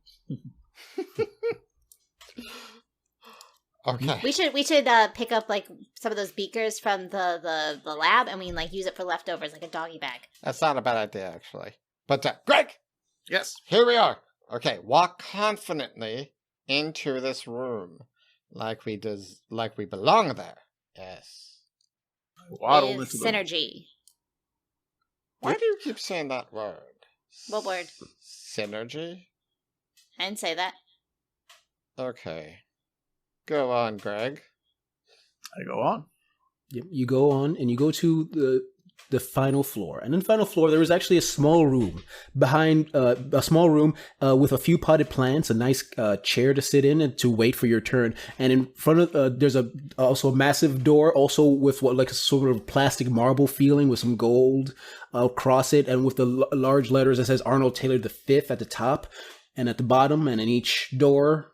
S2: Okay.
S6: We should pick up like some of those beakers from the lab and we like use it for leftovers like a doggy bag.
S2: That's not a bad idea, actually. But, Greg!
S4: Yes.
S2: Here we are. Okay, walk confidently into this room like we belong there. Yes.
S4: Waddle
S6: With
S4: into the
S6: synergy.
S2: Why do you keep saying that word?
S6: What word?
S2: Synergy?
S6: I didn't say that.
S2: Okay. Go on, Greg.
S4: I go on.
S3: Yep, you go on and you go to the final floor. And in the final floor, there is actually a small room behind a small room with a few potted plants, a nice chair to sit in and to wait for your turn. And in front of there's also a massive door, also with what like a sort of plastic marble feeling with some gold across it, and with the large letters that says Arnold Taylor V at the top and at the bottom, and in each door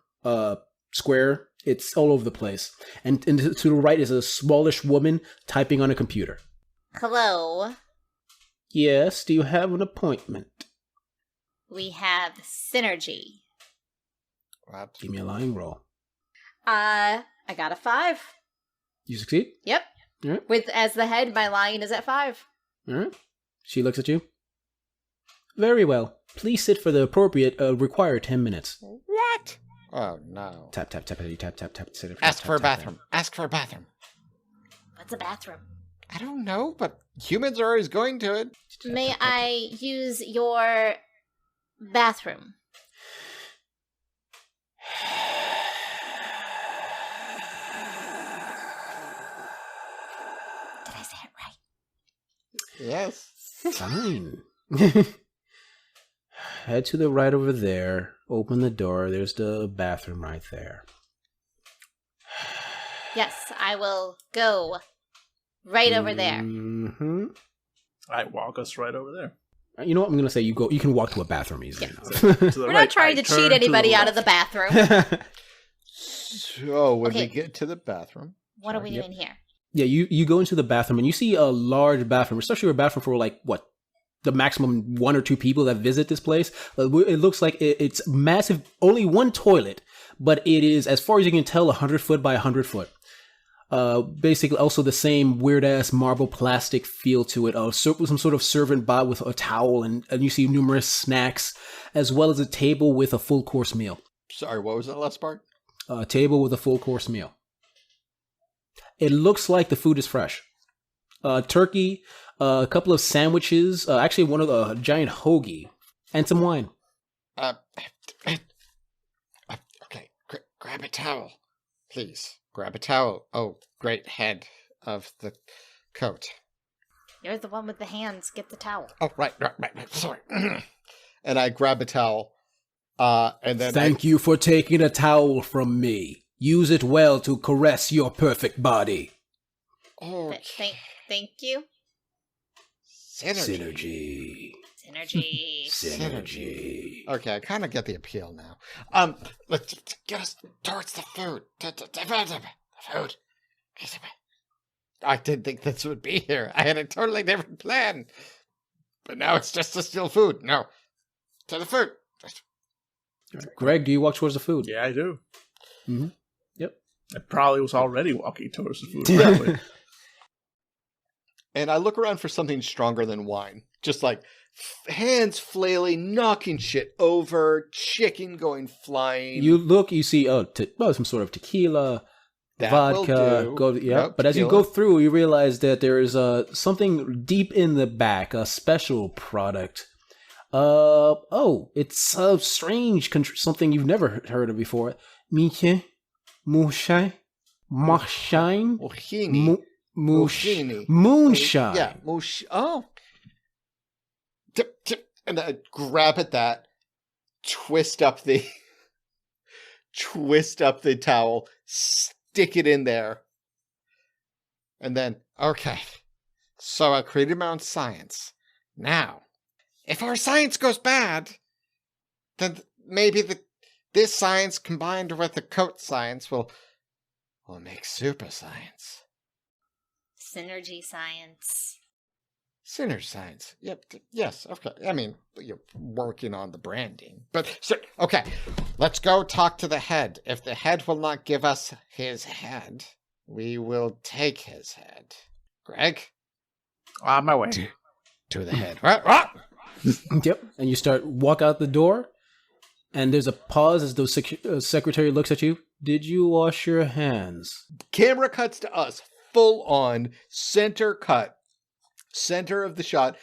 S3: square. It's all over the place. And to the right is a smallish woman typing on a computer.
S6: Hello.
S3: Yes, do you have an appointment?
S6: We have synergy.
S2: What?
S3: Give me a lying roll.
S6: I got a 5.
S3: You succeed?
S6: Yep.
S3: All right.
S6: With as the head, my lying is at 5.
S3: All right. She looks at you. Very well. Please sit for the appropriate required 10 minutes.
S2: What? Oh, no.
S3: Tap, tap, tap, tap, tap, tap. Sit
S2: Ask
S3: tap,
S2: for a
S3: tap,
S2: bathroom. Ask for a bathroom.
S6: What's a bathroom?
S2: I don't know, but humans are always going to it.
S6: May I use your bathroom? Did I say it right?
S2: Yes.
S3: Fine. Head to the right over there. Open the door. There's the bathroom right there.
S6: Yes, I will go right over there.
S3: Mm-hmm.
S4: I walk us right over there.
S3: You know what I'm gonna say? You go. You can walk to a bathroom easily.
S4: To the
S6: We're
S4: right,
S6: not trying
S4: I
S6: to
S4: turn
S6: cheat
S4: to
S6: anybody
S4: the
S6: out of the
S4: left.
S6: bathroom.
S2: So, when we
S6: Okay.
S2: get to the bathroom...
S6: What are we
S3: Yep.
S6: doing here?
S3: Yeah, you go into the bathroom and you see a large bathroom, especially a bathroom for like what the maximum 1 or 2 people that visit this place. It looks like it's massive. Only one toilet, but it is, as far as you can tell, 100 foot by 100 foot. Basically, also the same weird ass marble plastic feel to it. Some sort of servant bot with a towel, and you see numerous snacks, as well as a table with a full course meal.
S2: Sorry, what was that last part?
S3: A table with a full course meal. It looks like the food is fresh. Turkey, a couple of sandwiches, actually one of the giant hoagie, and some wine.
S2: Okay, grab a towel, please. Grab a towel. Oh, great head of the coat.
S6: You're the one with the hands. Get the towel.
S2: Oh, right. Sorry. And I grab a towel, and then
S3: Thank you for taking a towel from me. Use it well to caress your perfect body.
S2: Oh,
S6: Thank you.
S2: synergy.
S6: Synergy.
S2: Okay, I kind of get the appeal now. Let's get us towards the food. The food. I didn't think this would be here. I had a totally different plan. But now it's just to steal food. No. To the food.
S3: Greg, do you walk towards the food?
S4: Yeah, I do.
S3: Mm-hmm. Yep.
S4: I probably was already walking towards the food. Probably.
S2: And I look around for something stronger than wine. Just like hands flailing, knocking shit over, chicken going flying.
S3: You look, you see, some sort of tequila,
S2: That
S3: vodka.
S2: will do. Yep,
S3: But as you
S2: tequila.
S3: go through, you realize that there is something deep in the back, a special product. It's a strange something you've never heard of before. Miche, Moonshine, Moonshine,
S2: Mohini. Mohini.
S3: Moonshine.
S2: Yeah, oh. Tip, and I grab at that, twist up the towel, stick it in there. And then, okay. So I created my own science. Now, if our science goes bad, then maybe this science combined with the coat science will make super science.
S6: Synergy science.
S2: Sinner signs. Yep. Yes. Okay. I mean, you're working on the branding. But, sir, okay. Let's go talk to the head. If the head will not give us his head, we will take his head. Greg?
S4: On my way.
S2: To the head. What?
S3: Yep. And you walk out the door, and there's a pause as the secretary looks at you. Did you wash your hands?
S2: Camera cuts to us. Full on center cut. Center of the shot,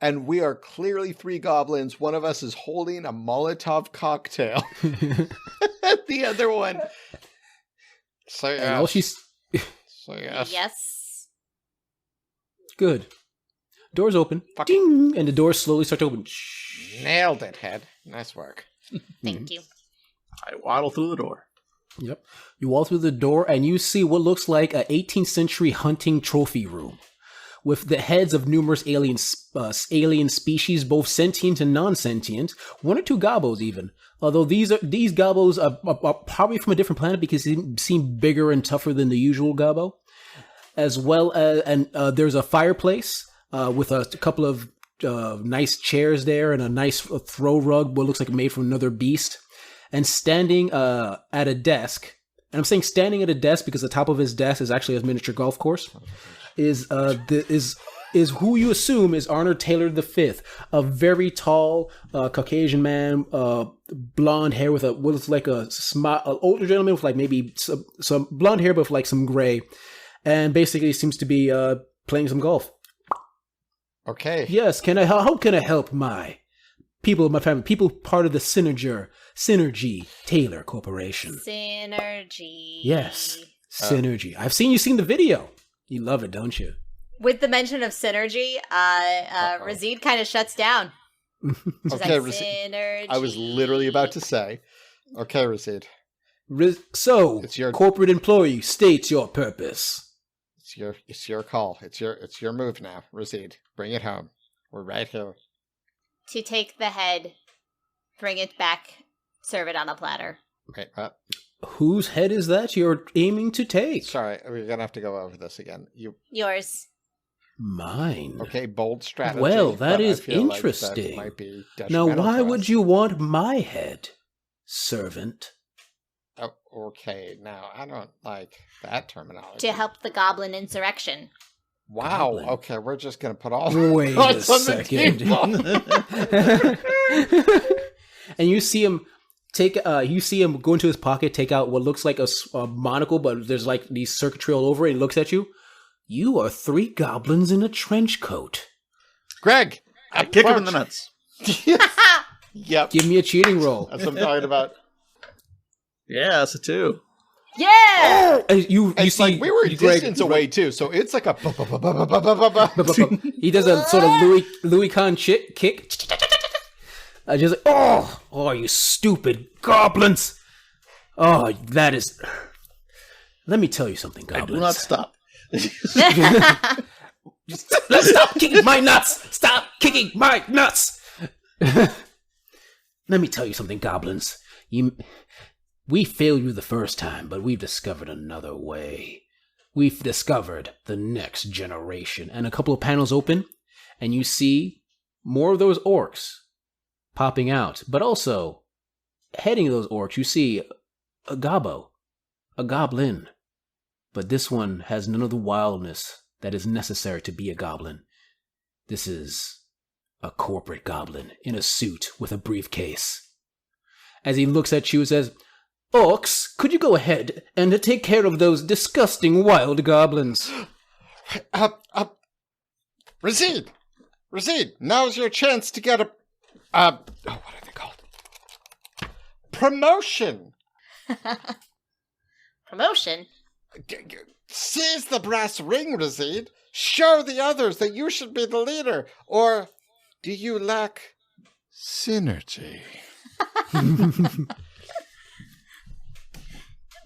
S2: and we are clearly 3 goblins. One of us is holding a Molotov cocktail. The other one. So
S3: And all she's
S6: Yes.
S3: good. Doors open.
S2: Fuck.
S3: Ding, and the doors slowly start to open. Shh.
S2: Nailed it, head. Nice work.
S6: Thank you.
S4: I waddle through the door.
S3: Yep. You walk through the door, and you see what looks like an 18th century hunting trophy room, with the heads of numerous alien species, both sentient and non-sentient, 1 or 2 gobos even. Although these gobos are probably from a different planet because they seem bigger and tougher than the usual gobbo. As well as, and there's a fireplace with a couple of nice chairs there and a nice throw rug, what looks like made from another beast. And standing at a desk, and I'm saying standing at a desk because the top of his desk is actually a miniature golf course. Is who you assume is Arnold Taylor V, a very tall Caucasian man, blonde hair with what looks like an older gentleman with like maybe some blonde hair but with like some gray, and basically seems to be playing some golf.
S2: Okay.
S3: Yes, how can I help my people, my family, people part of the Synergy Taylor Corporation?
S5: Synergy.
S3: Yes, Synergy. I've seen the video. You love it, don't you?
S5: With the mention of synergy, Razid kind of shuts down. She's
S2: Okay,
S5: like, synergy.
S2: I was literally about to say. Okay, Razid.
S3: So,
S2: It's your-
S3: corporate employee states your purpose.
S2: It's your call. It's your move now, Razid. Bring it home. We're right here.
S5: To take the head, bring it back, serve it on a platter.
S2: Wait,
S3: Whose head is that you're aiming to take?
S2: sorry, we're gonna have to go over this again.
S5: Yours.
S3: Mine.
S2: Okay, bold strategy.
S3: Well, that
S2: but I
S3: is
S2: feel like that
S3: interesting.
S2: might be
S3: Now,
S2: detrimental
S3: why
S2: to
S3: would
S2: us.
S3: you want my head, servant?
S2: Oh, okay, now I don't like that terminology.
S5: To help the goblin insurrection.
S2: Wow.
S3: Goblin.
S2: Okay, we're just gonna put all.
S3: Wait a
S2: cards on the
S3: second.
S2: table.
S3: And you see him go into his pocket, take out what looks like a monocle, but there's like these circuitry all over it, and he looks at you. You are 3 goblins in a trench coat.
S2: Greg,
S4: I kick him in the nuts.
S2: Yep,
S3: Give me a cheating roll.
S2: that's what I'm talking about.
S4: Yeah, that's a 2.
S5: Yeah!
S3: You
S2: It's
S3: see,
S2: like we were a
S3: Greg-
S2: distance away too, so it's like a.
S3: He does a sort of Louis Kahn kick. Just like, oh, you stupid goblins! Oh, that is. Let me tell you something,
S4: I
S3: goblins.
S4: do not stop.
S3: Stop kicking my nuts! Stop kicking my nuts! Let me tell you something, goblins. We failed you the first time, but we've discovered another way. We've discovered the next generation. And a couple of panels open, and you see more of those orcs popping out. But also, heading those orcs, you see a gobbo, a goblin. But this one has none of the wildness that is necessary to be a goblin. This is a corporate goblin in a suit with a briefcase. As he looks at you and says, Orcs, could you go ahead and take care of those disgusting wild goblins?
S2: Razid, now's your chance to get a. What are they called? Promotion.
S5: Promotion?
S2: Seize the brass ring, Razid. Show the others that you should be the leader. Or do you lack synergy?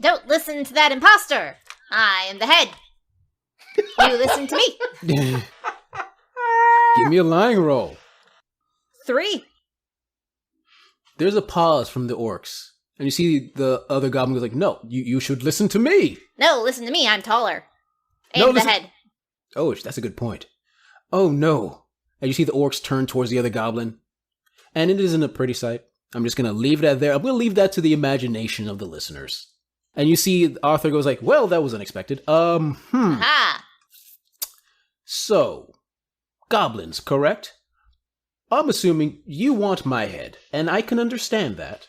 S6: Don't listen to that imposter. I am the head. You listen to me.
S3: Give me a lying roll.
S5: 3.
S3: There's a pause from the orcs. And you see the other goblin goes like, no, you should listen to me.
S6: No, listen to me. I'm taller.
S3: No,
S6: Aim the
S3: listen-
S6: head.
S3: Oh, that's a good point. Oh, no. and you see the orcs turn towards the other goblin. And it isn't a pretty sight. I'm just going to leave that there. I'm going to leave that to the imagination of the listeners. And you see Arthur goes like, well, that was unexpected.
S5: Aha!
S3: So, goblins, correct? I'm assuming you want my head, and I can understand that.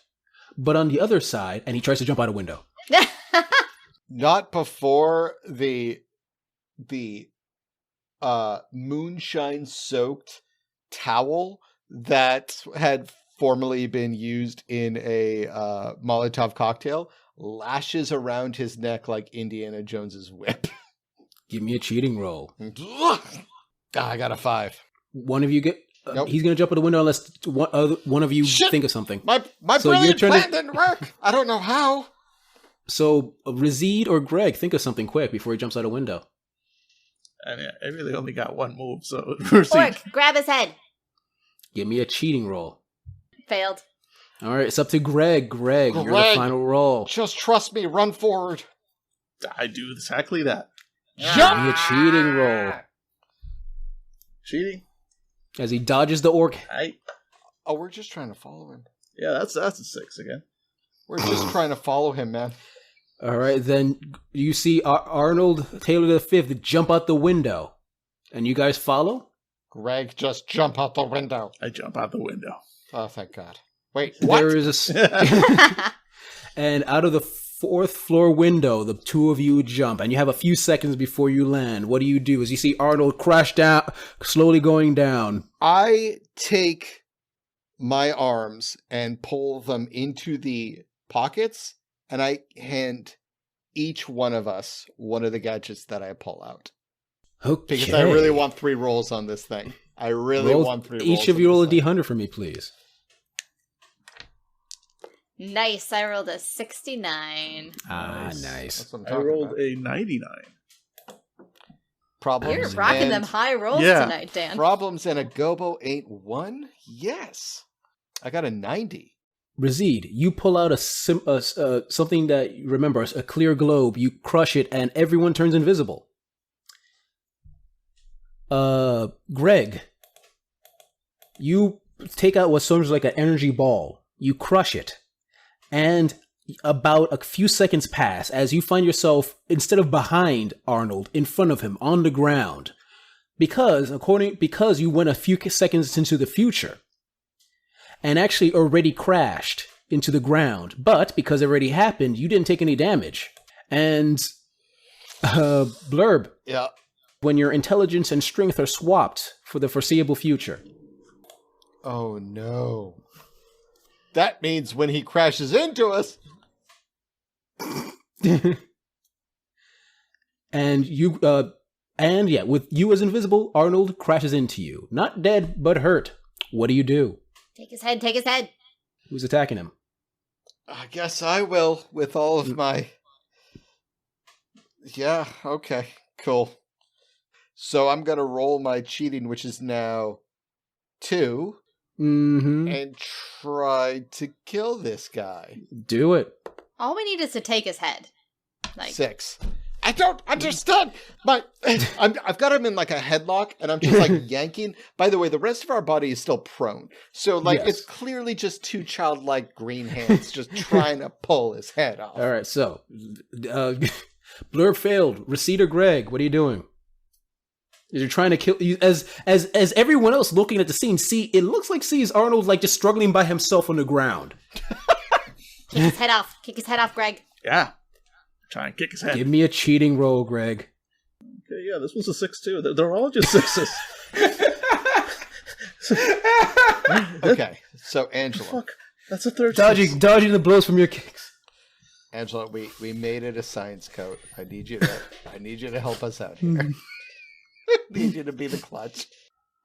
S3: But on the other side, and he tries to jump out a window.
S2: Not before the moonshine-soaked towel that had formerly been used in a Molotov cocktail lashes around his neck like Indiana Jones's whip.
S3: Give me a cheating roll.
S2: I got a 5.
S3: One of you get...
S2: Nope.
S3: He's going to jump out the window unless one of you think of something.
S2: My
S3: So
S2: brilliant
S3: you're trying
S2: plan didn't work. I don't know how.
S3: So, Razid or Greg, think of something quick before he jumps out a window.
S4: I mean, I really only got one move, so
S5: Orc, grab his head.
S3: Give me a cheating roll.
S5: Failed.
S3: All right, it's up to Greg. Greg, you're the final roll.
S2: Just trust me. Run forward.
S4: I do exactly that.
S3: Give me a cheating roll.
S4: Cheating?
S3: As he dodges the orc.
S2: Oh, we're just trying to follow him.
S4: Yeah, that's a 6 again.
S2: We're just trying to follow him, man.
S3: All right, then you see Arnold Taylor V jump out the window. And you guys follow?
S2: Greg, just jump out the window.
S4: I jump out the window.
S2: Oh, thank God. Wait, what?
S3: There is and out of the 4th floor window, the two of you jump, and you have a few seconds before you land. What do you do? As you see Arnold crash down, slowly going down.
S2: I take my arms and pull them into the pockets, and I hand each one of us one of the gadgets that I pull out.
S3: Okay.
S2: Because I really want 3 rolls on this thing. I really want 3 rolls.
S3: Each of you roll a D100 for me, please.
S5: Nice. I rolled a 69.
S3: Nice.
S2: That's what I'm
S4: I
S2: talking
S4: rolled
S2: about.
S4: a 99.
S2: Problems.
S5: You're rocking
S2: and
S5: them high rolls
S4: Yeah.
S5: tonight, Dan.
S2: Problems and a gobo ain't one? Yes. I got a 90.
S3: Razid, you pull out something that you remember, a clear globe. You crush it, and everyone turns invisible. Greg, you take out what sounds like an energy ball. You crush it, and about a few seconds pass as you find yourself, instead of behind Arnold, in front of him on the ground, because you went a few seconds into the future, and actually already crashed into the ground. But because it already happened, you didn't take any damage. And Blurb.
S2: Yeah.
S3: When your intelligence and strength are swapped for the foreseeable future.
S2: Oh no. That means when he crashes into us.
S3: And with you as invisible, Arnold crashes into you. Not dead, but hurt. What do you do?
S5: Take his head, take his head.
S3: Who's attacking him?
S2: I guess I will with all of my... Yeah, okay, cool. So I'm going to roll my cheating, which is now 2, and try to kill this guy.
S3: Do it.
S5: All we need is to take his head.
S2: 6. I don't understand. I've got him in like a headlock, and I'm just like yanking. By the way, the rest of our body is still prone. So
S3: Yes.
S2: It's clearly just 2 childlike green hands just trying to pull his head off.
S3: All right, so Blurb failed. Receipt or Greg, what are you doing? You're trying to kill you as everyone else looking at the scene. It looks like sees Arnold like just struggling by himself on the ground.
S5: Kick his head off. Kick his head off, Greg.
S4: Yeah. Try and kick his head.
S3: Give me a cheating roll, Greg.
S4: Okay, yeah, this was a 6 too. They're all just 6s.
S2: Okay, so Angela.
S4: Fuck. That's a 13.
S3: Dodging the blows from your kicks.
S2: Angela, we made it a science coat. I need you to help us out here. I need you to be the clutch.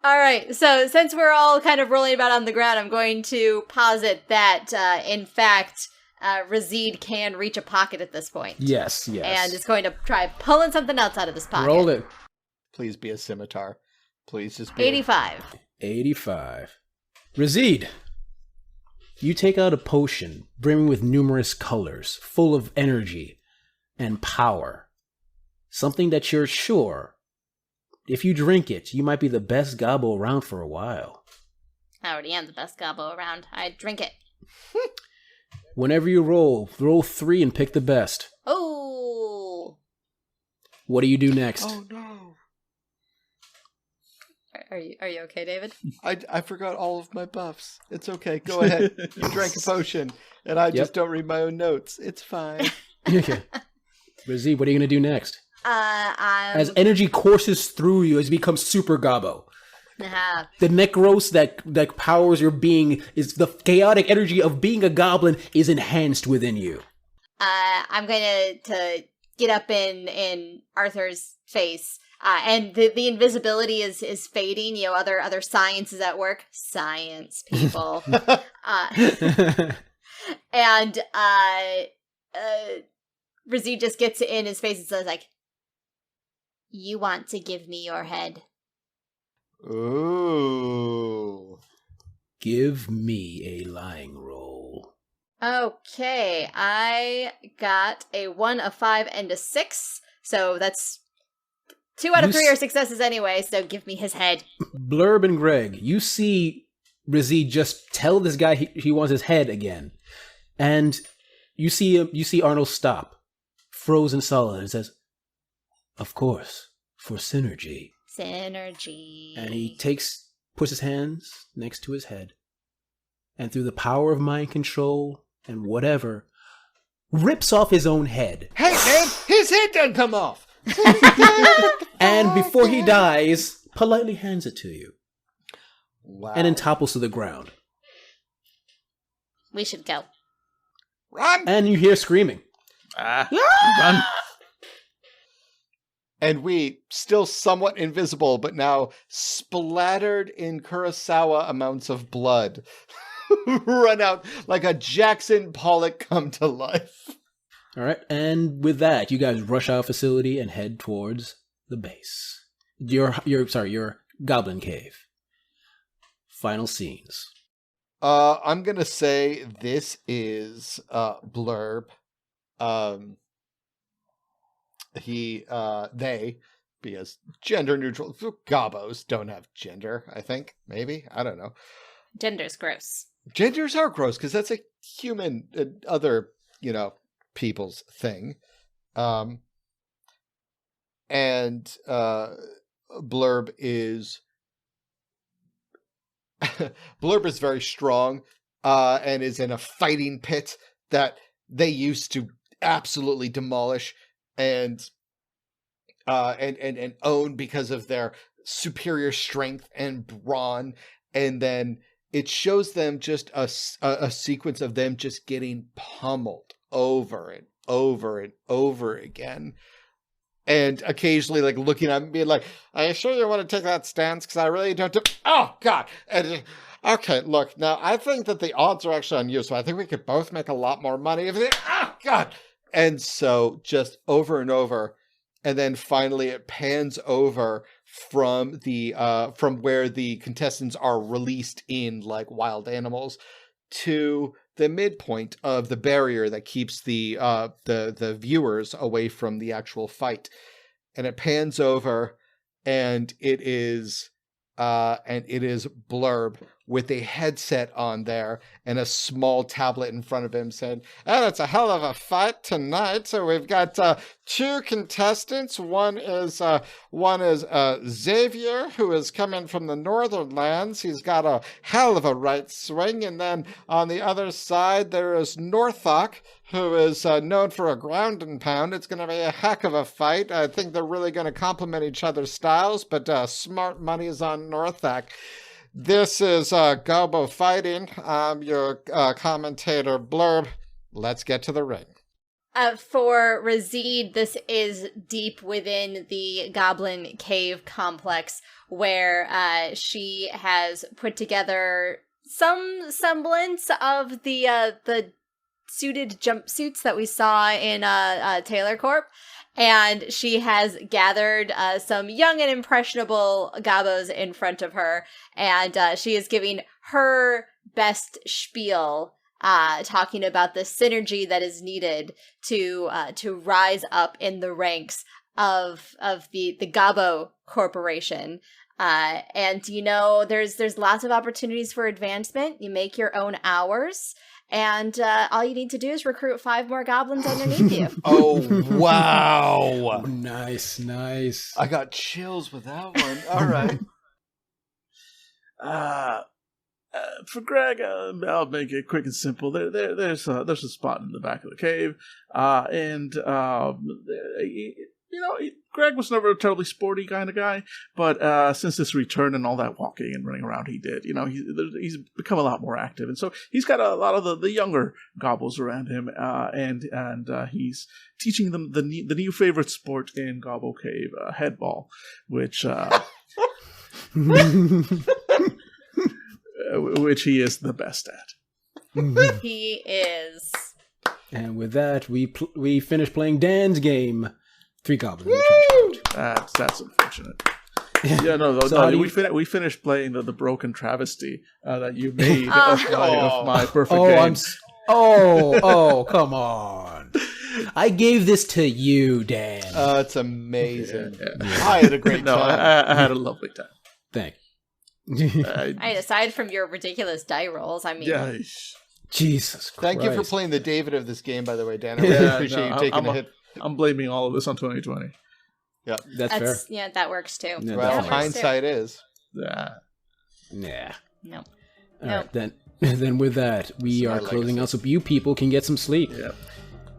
S5: All right, so since we're all kind of rolling about on the ground, I'm going to posit that, in fact, Razid can reach a pocket at this point.
S3: Yes.
S5: And is going to try pulling something else out of this pocket.
S3: Roll it.
S2: Please be a scimitar. Please just be
S5: 85.
S3: 85. Razid, you take out a potion brimming with numerous colors, full of energy and power. Something that you're sure if you drink it, you might be the best gobbo around for a while.
S5: I already am the best gobbo around. I drink it.
S3: Whenever you roll 3 and pick the best.
S5: Oh.
S3: What do you do next?
S2: Oh no!
S5: Are you okay, David?
S2: I forgot all of my buffs. It's okay. Go ahead. You drank a potion, and I just don't read my own notes. It's fine.
S3: Okay. Rizzy, what are you going to do next?
S5: I'm...
S3: As energy courses through you, as you become super gobbo.
S5: Uh-huh.
S3: The Necros that powers your being, is the chaotic energy of being a goblin is enhanced within you.
S5: I'm going to get up in Arthur's face. And the invisibility is fading. You know, other science is at work. Science, people. And Rizzy just gets in his face and says, like, "You want to give me your head?"
S2: Ooh.
S3: Give me a lying roll.
S5: Okay, I got a 1, a 5, and a 6. So that's 2 out of 3 are successes anyway, so give me his head.
S3: Blurb and Greg, you see Rizzy just tell this guy he wants his head again. And you see Arnold stop, frozen solid, and says, "Of course, for synergy."
S5: Synergy.
S3: And he puts his hands next to his head, and through the power of mind control and whatever, rips off his own head.
S2: Hey man, his head done come off.
S3: And before he dies, politely hands it to you.
S2: Wow.
S3: And then topples to the ground.
S5: We should go.
S2: Run!
S3: And you hear screaming.
S4: Run.
S2: And we, still somewhat invisible, but now splattered in Kurosawa amounts of blood, run out like a Jackson Pollock come to life.
S3: All right, and with that, you guys rush out of facility and head towards the base. Your goblin cave. Final scenes.
S2: I'm gonna say this is Blurb. They, because gender neutral, gobbos don't have gender, I think, maybe, I don't know.
S5: Gender's gross.
S2: Genders are gross, because that's a human, other, people's thing. And Blurb is very strong, and is in a fighting pit that they used to absolutely demolish and own because of their superior strength and brawn. And then it shows them just a sequence of them just getting pummeled over and over and over again. And occasionally, like, looking at me, being like, "Are you sure you want to take that stance? Because I really don't do..." Oh, God. And, okay, look, now, I think that the odds are actually on you, so I think we could both make a lot more money. Oh, God. And so, just over and over. And then finally, it pans over from from where the contestants are released in, like, wild animals to the midpoint of the barrier that keeps the viewers away from the actual fight. And it pans over, and it is Blurb with a headset on there and a small tablet in front of him saying, "And it's a hell of a fight tonight. So we've got 2 contestants. One is Xavier, who is coming from the northern lands. He's got a hell of a right swing. And then on the other side, there is Northok, who is known for a ground and pound. It's going to be a heck of a fight. I think they're really going to complement each other's styles, but smart money is on Northok. This is Gobbo Fighting. I'm your commentator, Blurb. Let's get to the ring."
S5: For Razid, this is deep within the Goblin Cave complex, where she has put together some semblance of the suited jumpsuits that we saw in Taylor Corp. And she has gathered some young and impressionable gobbos in front of her, and she is giving her best spiel, talking about the synergy that is needed to rise up in the ranks of the Gabo Corporation. And there's lots of opportunities for advancement. You make your own hours, and all you need to do is recruit 5 more goblins underneath you.
S2: Oh, wow.
S3: Nice.
S2: I got chills with that one. All right.
S4: For Greg, I'll make it quick and simple. There's a spot in the back of the cave, Greg was never a terribly sporty kind of guy, but since this return and all that walking and running around he did, he's become a lot more active, and so he's got a lot of the younger gobbles around him, and he's teaching them the new favorite sport in Gobble Cave, headball, which which he is the best at.
S5: He is.
S3: And with that, we finish playing Dan's game. 3 goblins.
S4: That's unfortunate. Yeah, no, we finished playing the broken travesty that you made of my perfect game.
S3: Come on. I gave this to you, Dan.
S2: It's amazing. Yeah. I had a great time.
S4: I had a lovely time.
S3: Thank you.
S5: Aside from your ridiculous die rolls, I mean...
S4: Yeah.
S3: Jesus Christ.
S2: Thank you for playing the David of this game, by the way, Dan. I really appreciate you taking a hit.
S4: I'm blaming all of this on 2020.
S2: Yeah,
S3: that's fair.
S5: Yeah, that works too.
S3: Yeah,
S2: well, hindsight is.
S3: Yeah.
S5: No.
S3: All right, then with that, we are closing out so you people can get some sleep.
S4: Yeah.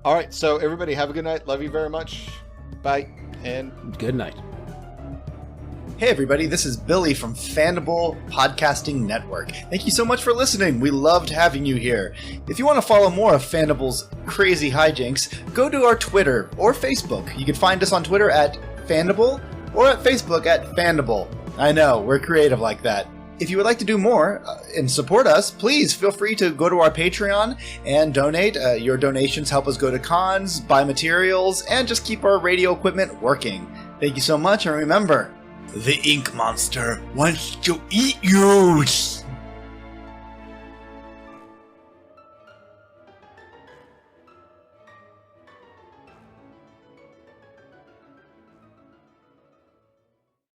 S2: All right, so everybody have a good night. Love you very much. Bye, and
S3: good night.
S7: Hey everybody, this is Billy from Fandible Podcasting Network. Thank you so much for listening. We loved having you here. If you want to follow more of Fandible's crazy hijinks, go to our Twitter or Facebook. You can find us on Twitter at Fandible or at Facebook at Fandible. I know, we're creative like that. If you would like to do more and support us, please feel free to go to our Patreon and donate. Your donations help us go to cons, buy materials, and just keep our radio equipment working. Thank you so much, and remember, the ink monster wants to eat you!